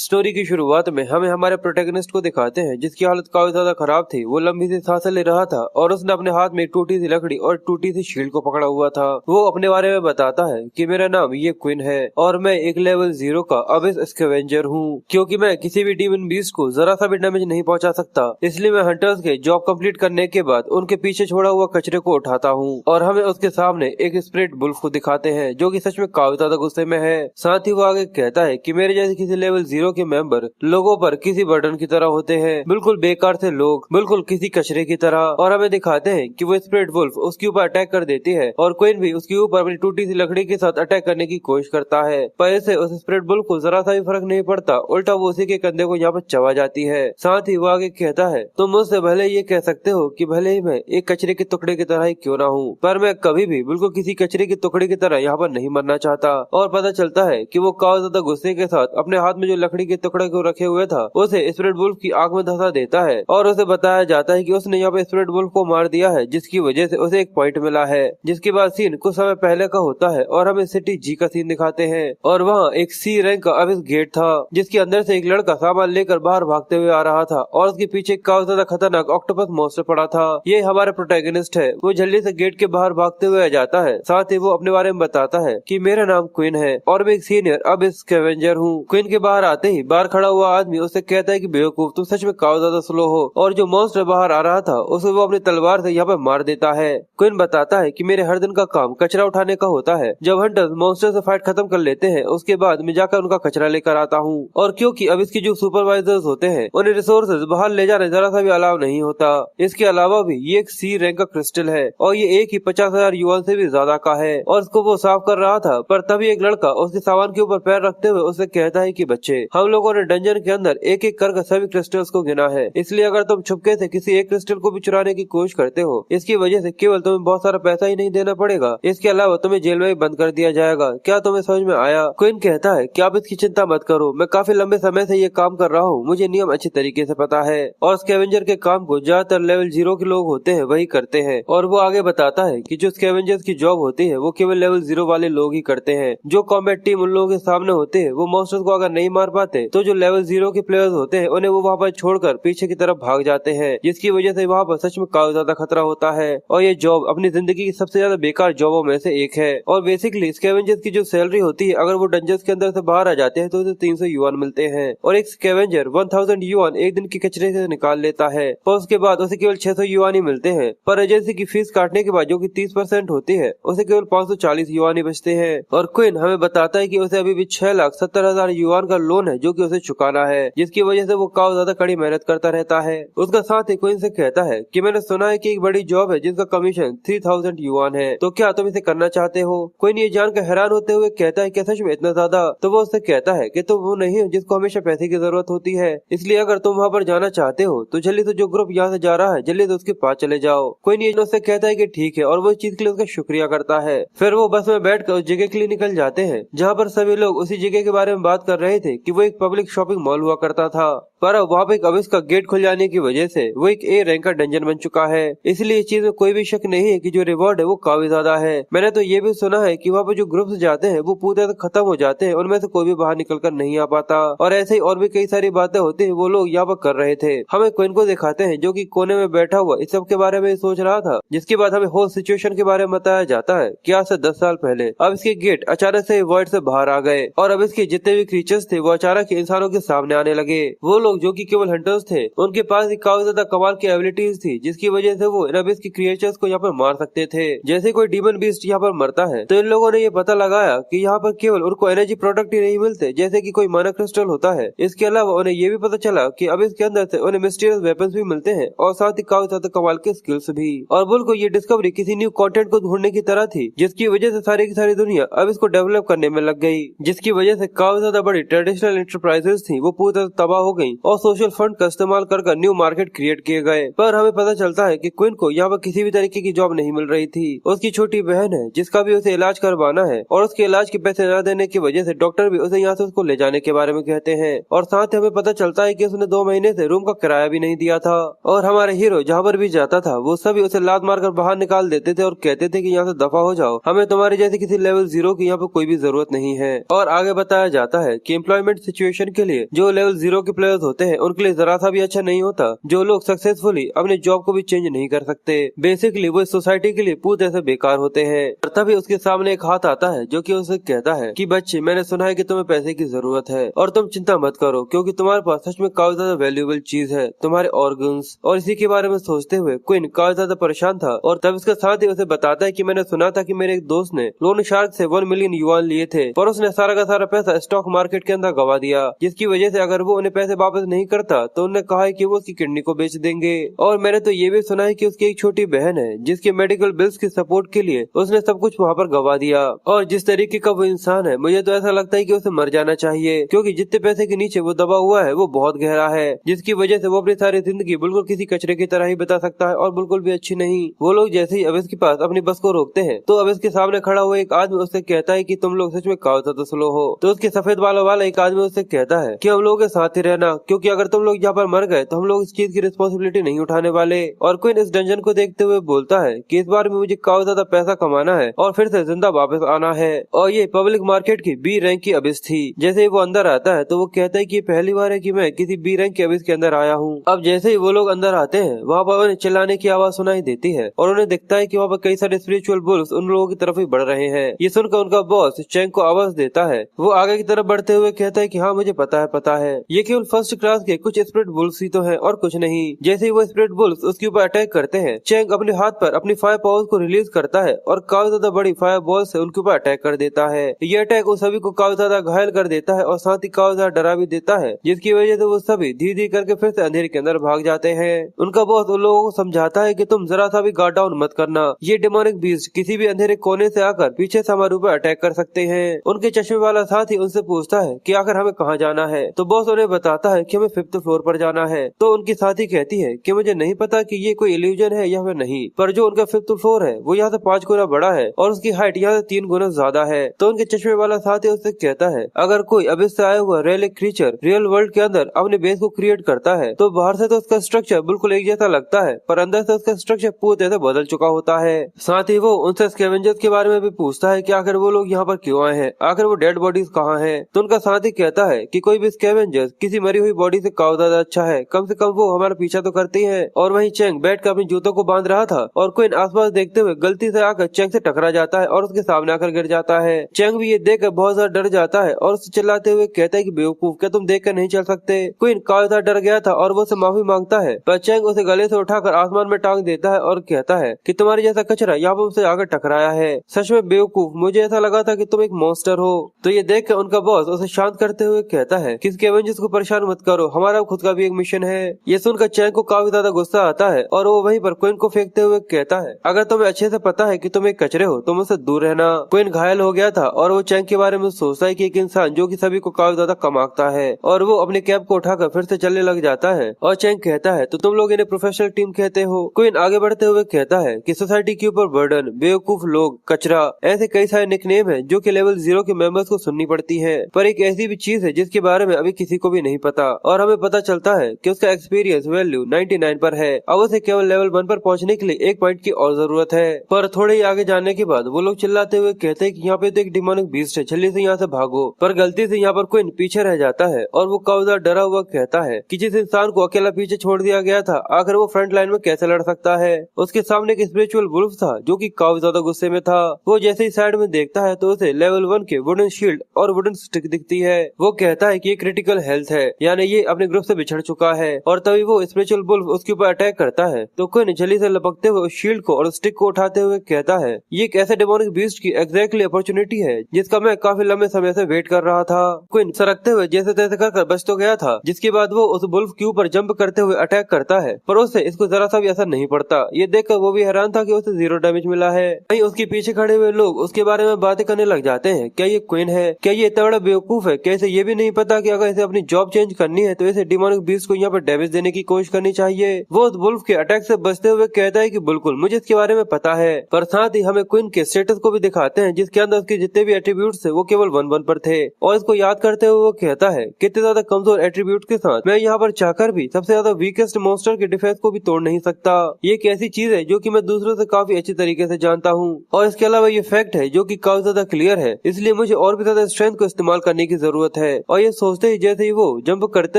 Story की शुरुआत में हमें हमारे प्रोटैगनिस्ट को दिखाते हैं जिसकी हालत काफी ज्यादा खराब थी। वो लंबी सी सांसें ले रहा था और उसने अपने हाथ में एक टूटी सी लकड़ी और टूटी सी शील्ड को पकड़ा हुआ था। वो अपने बारे में बताता है कि मेरा नाम ये क्विन है और मैं एक लेवल 0 का अबिस स्कैवेंजर हूँ, क्योंकि मैं किसी भी डीमन बीस्ट को जरा सा भी डैमेज नहीं पहुँचा सकता। इसलिए मैं हंटर्स के जॉब कंप्लीट करने के बाद उनके पीछे छोड़ा हुआ कचरे को उठाता हूँ। और हमें उसके सामने एक स्प्रिट बुल्फ को दिखाते हैं जो कि सच में काफी ज्यादा गुस्से में है। साथ ही वो आगे कहता है कि मेरे जैसे किसी लेवल 0 के मेंबर लोगों पर किसी बर्डन की तरह होते हैं, बिल्कुल बेकार से लोग, बिल्कुल किसी कचरे की तरह। और हमें दिखाते हैं कि वो स्प्रिट वुल्फ उसके ऊपर अटैक कर देती है और क्वीन भी उसके ऊपर अपनी टूटी सी लकड़ी के साथ अटैक करने की कोशिश करता है, पर इससे उस स्प्रिट वुल्फ को जरा सा भी फर्क नहीं पड़ता, उल्टा वो उसी के कंधे को यहाँ पर चबा जाती है। साथ ही वो आगे कहता है तुम मुझसे भले ये कह सकते हो कि भले ही मैं एक कचरे के टुकड़े की तरह ही क्यों ना हूँ, पर मैं कभी भी बिल्कुल किसी कचरे के टुकड़े की तरह यहाँ पर नहीं मरना चाहता। और पता चलता है कि वो काफी ज्यादा गुस्से के साथ अपने हाथ में जो लकड़ी के टुकड़े को रखे हुए था उसे स्प्रिट वुल्फ की आंख में धंसा देता है और उसे बताया जाता है कि उसने यहाँ पे स्प्रिट वुल्फ को मार दिया है, जिसकी वजह से उसे एक पॉइंट मिला है। जिसके बाद सीन कुछ समय पहले का होता है और हमें सिटी जी का सीन दिखाते हैं और वहाँ एक सी रैंक का अबिस गेट था जिसके अंदर से एक लड़का सामान लेकर बाहर भागते हुए आ रहा था और उसके पीछे काफी ज्यादा खतरनाक ऑक्टोपस मॉन्स्टर पड़ा था। ये हमारा प्रोटैगनिस्ट है। वो जल्दी से गेट के बाहर भागते हुए आ जाता है। साथ ही वो अपने बारे में बताता है कि मेरा नाम क्वीन है और मैं एक सीनियर अबिस स्कैवेंजर हूँ। क्वीन के बाहर आते ही बाहर खड़ा हुआ आदमी उससे कहता है कि बेवकूफ तुम सच में काफी ज्यादा स्लो हो, और जो मॉन्स्टर बाहर आ रहा था उसे वो अपनी तलवार से यहाँ पर मार देता है। क्वीन बताता है कि मेरे हर दिन का काम कचरा उठाने का होता है। जब हंटर्स मॉन्स्टर से फाइट खत्म कर लेते हैं उसके बाद मैं जाकर उनका कचरा लेकर आता हूँ, और क्योंकि अब इसके जो सुपरवाइजर्स होते हैं उन्हें रिसोर्सेज बाहर ले जाने जरा सा भी अलाउ नहीं होता। इसके अलावा भी ये एक सी रैंक का क्रिस्टल है और ये एक ही 50,000 युआन से भी ज्यादा का है। और इसको वो साफ कर रहा था पर तभी एक लड़का उसके सामान के ऊपर पैर रखते हुए उसे कहता है कि बच्चे, हम लोगों ने डंजन के अंदर एक एक कर सभी क्रिस्टल्स को गिना है, इसलिए अगर तुम छुपके से किसी एक क्रिस्टल को भी चुराने की कोशिश करते हो इसकी वजह से केवल तुम्हें बहुत सारा पैसा ही नहीं देना पड़ेगा, इसके अलावा तुम्हें जेल में भी बंद कर दिया जाएगा। क्या तुम्हें समझ में आया? क्वीन कहता है कि आप इसकी चिंता मत करो, मैं काफी लंबे समय से ये काम कर रहा हूँ, मुझे नियम अच्छी तरीके से पता है। और स्कैवेंजर के काम को ज्यादातर लेवल 0 के लोग होते हैं वही करते हैं। और वो आगे बताता है कि जो स्कैवेंजर्स की जॉब होती है वो केवल लेवल 0 वाले लोग ही करते हैं। जो कॉम्बैट टीम उन लोगों के सामने होते हैं वो मॉन्स्टर्स को अगर नहीं मार पाते तो जो लेवल 0 के प्लेयर्स होते हैं उन्हें वो वहाँ पर छोड़कर पीछे की तरफ भाग जाते हैं, जिसकी वजह से वहाँ पर सच में काफी ज्यादा खतरा होता है। और ये जॉब अपनी जिंदगी की सबसे ज्यादा बेकार जॉबों में से एक है। और बेसिकली स्कैवेंजर्स की जो सैलरी होती है अगर वो डंजन्स के अंदर से बाहर आ जाते हैं तो उसे 300 युआन मिलते हैं, और एक स्कैवेंजर 1000 युआन एक दिन के कचरे से निकाल लेता है, पर उसके बाद उसे केवल 600 युआन ही मिलते हैं। पर एजेंसी की फीस काटने के बाद जो कि 30% होती है उसे केवल 540 युआन ही बचते हैं। और क्वीन हमें बताता है कि उसे अभी भी 6,70,000 युआन का लोन है जो कि उसे चुकाना है, जिसकी वजह से वो काफी ज्यादा कड़ी मेहनत करता रहता है। उसका साथ ही क्वीन से कहता है कि मैंने सुना है कि एक बड़ी जॉब है जिसका कमीशन 3000 युआन है, तो क्या तुम इसे करना चाहते हो? क्वीन ये जानकर हैरान होते हुए कहता है कि सच में इतना ज्यादा? तो वो उससे कहता है कि तुम वो नहीं हो जिसको हमेशा पैसे की जरूरत होती है, इसलिए अगर तुम वहाँ पर जाना चाहते हो तो जल्दी से जो ग्रुप यहाँ से जा रहा है जल्दी से उसके पास चले जाओ। क्वीन ये उससे कहता है कि ठीक है, और वो इस चीज के लिए उसका शुक्रिया करता है। फिर वो बस में बैठकर उस जगह के लिए निकल जाते हैं जहाँ पर सभी लोग उसी जगह के बारे में बात कर रहे थे कि वो एक पब्लिक शॉपिंग मॉल हुआ करता था, पर अब वहाँ पे एक अबिस का गेट खुल जाने की वजह से वो एक ए रैंक का डंजन बन चुका है। इसलिए इस चीज में कोई भी शक नहीं है कि जो रिवॉर्ड है वो काफी ज्यादा है। मैंने तो ये भी सुना है कि वहाँ पे जो ग्रुप्स जाते हैं वो पूरी तरह खत्म हो जाते हैं, उनमें से कोई भी बाहर निकल कर नहीं आ पाता, और ऐसे ही और भी कई सारी बातें होती है वो लोग यहाँ पर कर रहे थे। हमें क्वीन को दिखाते हैं जो कि कोने में बैठा हुआ इस सब के बारे में सोच रहा था, जिसके बाद हमें होल सिचुएशन के बारे में बताया जाता है कि आज से 10 साल पहले अब इसके गेट अचानक से वॉइड से बाहर आ गए और अब इसके जितने भी क्रीचर्स थे वो अचानक इंसानों के सामने आने लगे। वो लोग जो कि केवल हंटर्स थे उनके पास काफी ज्यादा कमाल की एबिलिटीज थी, जिसकी वजह से वो इन अबिस के क्रिएचर्स को यहाँ पर मार सकते थे। जैसे कोई डीमन बीस्ट यहाँ पर मरता है तो इन लोगों ने ये पता लगाया कि यहाँ पर केवल उनको एनर्जी प्रोडक्ट ही नहीं मिलते जैसे कि कोई माना क्रिस्टल होता है, इसके अलावा उन्हें ये भी पता चला कि अबिस के अंदर से उन्हें मिस्टीरियस वेपन्स भी मिलते हैं और साथ ही काफी ज्यादा कमाल के स्किल्स भी। और बुल को ये डिस्कवरी किसी न्यू कंटेंट को ढूंढने की तरह थी, जिसकी वजह से सारी की सारी दुनिया अब इसको डेवलप करने में लग गई, जिसकी वजह से काफी ज्यादा बड़ी ट्रेडिशनल एंटरप्राइजेस थी वो पूरी तरह तबाह हो गई और सोशल फंड का इस्तेमाल कर न्यू मार्केट क्रिएट किए गए। पर हमें पता चलता है कि क्वीन को यहाँ पर किसी भी तरीके की जॉब नहीं मिल रही थी। उसकी छोटी बहन है जिसका भी उसे इलाज करवाना है, और उसके इलाज के पैसे न देने की वजह से डॉक्टर भी उसे यहाँ से उसको ले जाने के बारे में कहते हैं। और साथ ही हमें पता चलता है कि उसने 2 महीने से रूम का किराया भी नहीं दिया था, और हमारे हीरो जहाँ पर भी जाता था वो सभी उसे लात मारकर बाहर निकाल देते थे और कहते थे कि यहाँ से दफा हो जाओ, हमें तुम्हारे जैसे किसी लेवल 0 की यहाँ पे कोई भी जरूरत नहीं है। और आगे बताया जाता है कि एम्प्लॉयमेंट सिचुएशन के लिए जो लेवल 0 के प्लेयर्स होते हैं उनके लिए जरा सा भी अच्छा नहीं होता, जो लोग सक्सेसफुली अपने जॉब को भी चेंज नहीं कर सकते। बेसिकली वो इस सोसाइटी के लिए पूरी तरह से बेकार होते हैं। और तभी उसके सामने एक हाथ आता है जो कि उसे कहता है कि बच्चे, मैंने सुना है कि तुम्हें पैसे की जरूरत है और तुम चिंता मत करो क्योंकि तुम्हारे पास सच में काफी ज्यादा वैल्यूएबल चीज है, तुम्हारे ऑर्गन्स। और इसी के बारे में सोचते हुए क्वीन काफी ज्यादा परेशान था और तब उसका साथ ही उसे बताता है कि मैंने सुना था कि मेरे एक दोस्त ने लोन शार्क से 1 मिलियन युआन लिए थे पर उसने सारा का सारा पैसा स्टॉक मार्केट के अंदर गवा दिया, जिसकी वजह से अगर वो उन्हें पैसे वापस नहीं करता तो उन्होंने कहा है कि वो उसकी किडनी को बेच देंगे। और मैंने तो ये भी सुना है कि उसकी एक छोटी बहन है जिसके मेडिकल बिल्स के सपोर्ट के लिए उसने सब कुछ वहाँ पर गवा दिया। और जिस तरीके का वो इंसान है मुझे तो ऐसा लगता है कि उसे मर जाना चाहिए क्योंकि जितने पैसे के नीचे वो दबा हुआ है वो बहुत गहरा है, जिसकी वजह से वो अपनी सारी जिंदगी बिल्कुल किसी कचरे की तरह ही बता सकता है और बिल्कुल भी अच्छी नहीं। वो लोग जैसे ही अवेश के पास अपनी बस को रोकते हैं तो अवेश के सामने खड़ा हुआ एक आदमी उससे कहता है कि तुम लोग सच में काफी ज्यादा स्लो हो। तो उसके सफेद बालों वाला एक आदमी उससे कहता है कि हम लोगों के साथ ही रहना क्योंकि अगर तुम लोग यहाँ पर मर गए तो हम लोग इस चीज की रिस्पॉन्सिबिलिटी नहीं उठाने वाले। और क्वीन इस डंजन को देखते हुए बोलता है कि इस बार में मुझे काफी ज्यादा पैसा कमाना है और फिर से जिंदा वापस आना है। और ये पब्लिक मार्केट की बी रैंक की अबिस थी। जैसे ही वो अंदर आता है तो वो कहता है कि पहली बार है कि मैं किसी बी रैंक के अबिस के अंदर आया हूँ। अब जैसे ही वो लोग अंदर आते हैं वहाँ पर उन्हें चिल्लाने की आवाज सुनाई देती है और उन्हें दिखता है कि वहाँ पर कई सारे स्पिरिचुअल बुल्स उन लोगों की तरफ ही बढ़ रहे हैं। ये सुनकर उनका बॉस चैंग को आवाज देता है। वो आगे की तरफ बढ़ते हुए कहता है कि हाँ मुझे पता है ये केवल फर्स्ट क्लास के कुछ स्पिरिट बुल्स ही तो है और कुछ नहीं। जैसे ही वो स्पिरिट बुल्स उसके ऊपर अटैक करते हैं चैंग अपने हाथ पर अपनी फायर पावर्स को रिलीज करता है और काफी ज्यादा बड़ी फायर बॉल से उनके ऊपर अटैक कर देता है। ये अटैक उन सभी को काफी ज्यादा घायल कर देता है और साथ ही काफी ज्यादा डरा भी देता है, जिसकी वजह से वो सभी धीरे धीरे करके फिर से अंधेरे के अंदर भाग जाते हैं। उनका बॉस उन लोगों को समझाता है कि तुम जरा सा भी गार्ड डाउन मत करना, ये डेमोनिक बीस्ट किसी भी अंधेरे कोने से आकर पीछे से हमारे ऊपर अटैक कर सकते हैं। उनके चश्मे वाला साथी उनसे पूछता है कि आखिर हमें कहाँ जाना है, तो बॉस उन्हें बताता है कि हमें 5th फ्लोर पर जाना है। तो उनकी साथी कहती है कि मुझे नहीं पता कि ये कोई इल्यूजन है या फिर नहीं, पर जो उनका 5th फ्लोर है वो यहाँ से 5 गुना बड़ा है और उसकी हाइट यहाँ से 3 गुना ज्यादा है। तो उनके चश्मे वाला साथी उससे कहता है अगर कोई अबिस से आया हुआ रेलिक क्रीचर रियल वर्ल्ड के अंदर अपने बेस को क्रिएट करता है तो बाहर से तो उसका स्ट्रक्चर बिल्कुल एक जैसा लगता है पर अंदर से उसका स्ट्रक्चर पूरी तरह से बदल चुका होता है। साथ ही वो उनसे स्कैवेंजर्स के बारे में भी पूछता है कि आखिर वो लोग यहाँ पर क्यों आए हैं, आखिर वो डेड बॉडीज कहाँ हैं। तो उनका साथी कहता है कि कोई भी स्कैवेंजर्स किसी मरी हुई बॉडी से काफी ज्यादा अच्छा है, कम से कम वो हमारा पीछा तो करती है। और वहीं चैंग बैठ कर अपने जूतों को बांध रहा था और क्वीन आसपास देखते हुए गलती से आकर चैंग से टकरा जाता है और उसके सामने आकर गिर जाता है। चैंग भी ये देख कर बहुत ज्यादा डर जाता है और उससे चिल्लाते हुए कहता है कि बेवकूफ, क्या तुम देख कर नहीं चल सकते। क्वीन काफी ज्यादा डर गया था और वो उसे माफी मांगता है पर चैंग उसे गले से उठाकर आसमान में टांग देता है और कहता है कि तुम्हारे जैसा कचरा यहाँ पर उसे आकर टकराया है, सच में बेवकूफ, मुझे ऐसा लगा था कि तुम एक मॉन्स्टर हो। तो ये देख कर उनका बॉस उसे शांत करते हुए कहता है कि स्कैवेंजर्स को परेशान मत करो, हमारा खुद का भी एक मिशन है। ये सुनकर चैंग को काफी ज्यादा गुस्सा आता है और वो वहीं पर क्वीन को फेंकते हुए कहता है अगर तुम्हें अच्छे से पता है कि तुम एक कचरे हो तो मुझसे दूर रहना। क्वीन घायल हो गया था और वो चैंग के बारे में सोचता है कि एक इंसान जो कि सभी को काफी ज्यादा कमाता है और वो अपने कैप को उठाकर फिर से चलने लग जाता है। और चैंग कहता है तो तुम लोग इन्हें प्रोफेशनल टीम कहते हो। क्वीन आगे बढ़ते हुए कहता है कि सोसाइटी के ऊपर बर्डन, बेवकूफ लोग, कचरा, ऐसे कई सारे निकनेम है जो कि लेवल 0 के मेंबर्स को सुननी पड़ती है। पर एक ऐसी भी चीज है जिसके बारे में अभी किसी को भी नहीं पता और हमें पता चलता है कि उसका एक्सपीरियंस वैल्यू 99 पर है। अब उसे केवल लेवल 1 पर पहुंचने के लिए 1 पॉइंट की और जरूरत है। पर थोड़े ही आगे जाने के बाद वो लोग चिल्लाते हुए कहते हैं कि यहाँ पे तो एक डिमोनिक बीस्ट है, जल्दी से यहाँ से भागो। पर गलती से यहाँ पर क्वीन पीछे रह जाता है और वो काफी ज्यादा डरा हुआ कहता है कि जिस इंसान को अकेला पीछे छोड़ दिया गया था आखिर वो फ्रंट लाइन में कैसे लड़ सकता है। उसके सामने एक स्पिरिचुअल वुल्फ था जो कि काफी ज्यादा गुस्से में था। वो जैसे ही साइड में देखता है तो उसे लेवल 1 के वुडन शील्ड और वुडन स्टिक दिखती है। वो कहता है कि ये क्रिटिकल हेल्थ है, यानी ये अपने ग्रुप से बिछड़ चुका है। और तभी वो स्पिरिचुअल वुल्फ उसके ऊपर अटैक करता है तो क्वीन जल्दी से लपकते हुए उस शील्ड को और स्टिक को उठाते हुए कहता है ये एक ऐसे डेमोनिक बीस्ट की एग्जैक्टली अपॉर्चुनिटी है जिसका मैं काफी लंबे समय से वेट कर रहा था। क्वीन सरकते हुए जैसे तैसे कर बच तो गया था, जिसके बाद वो उस वुल्फ के ऊपर जंप करते हुए अटैक करता है पर उससे इसको जरा सा भी असर नहीं पड़ता। ये देखकर वो भी हैरान था कि उसे 0 डैमेज मिला है। वहीं उसके पीछे खड़े हुए लोग उसके बारे में बातें करने लग जाते हैं, क्या ये क्वीन है, क्या ये इतना बड़ा बेवकूफ है, क्या इसे ये भी नहीं पता कि अगर इसे अपनी जॉब चेंज करनी है तो इसे डिमोनिक बीस्ट को यहाँ पर डैमेज देने की कोशिश करनी चाहिए। वो उस वुल्फ के अटैक से बचते हुए कहता है कि बिल्कुल मुझे इसके बारे में पता है। पर साथ ही हमें क्वीन के स्टेटस को भी दिखाते हैं जिसके अंदर उसके जितने भी एट्रीब्यूट्स थे वो केवल 1-1 पर थे। और इसको याद करते हुए वो कहता है कितने ज्यादा कमजोर एट्रीब्यूट के साथ मैं यहाँ पर चाहकर भी सबसे ज्यादा वीकेस्ट मॉन्स्टर के डिफेंस को भी तोड़ नहीं सकता। ये एक ऐसी चीज है जो कि मैं दूसरों से काफी अच्छी तरीके से जानता हूँ और इसके अलावा ये फैक्ट है जो कि काफी ज्यादा क्लियर है, इसलिए मुझे और भी ज्यादा स्ट्रेंथ को इस्तेमाल करने की जरूरत जरूरत है। और ये सोचते ही जैसे ही वो जंप करते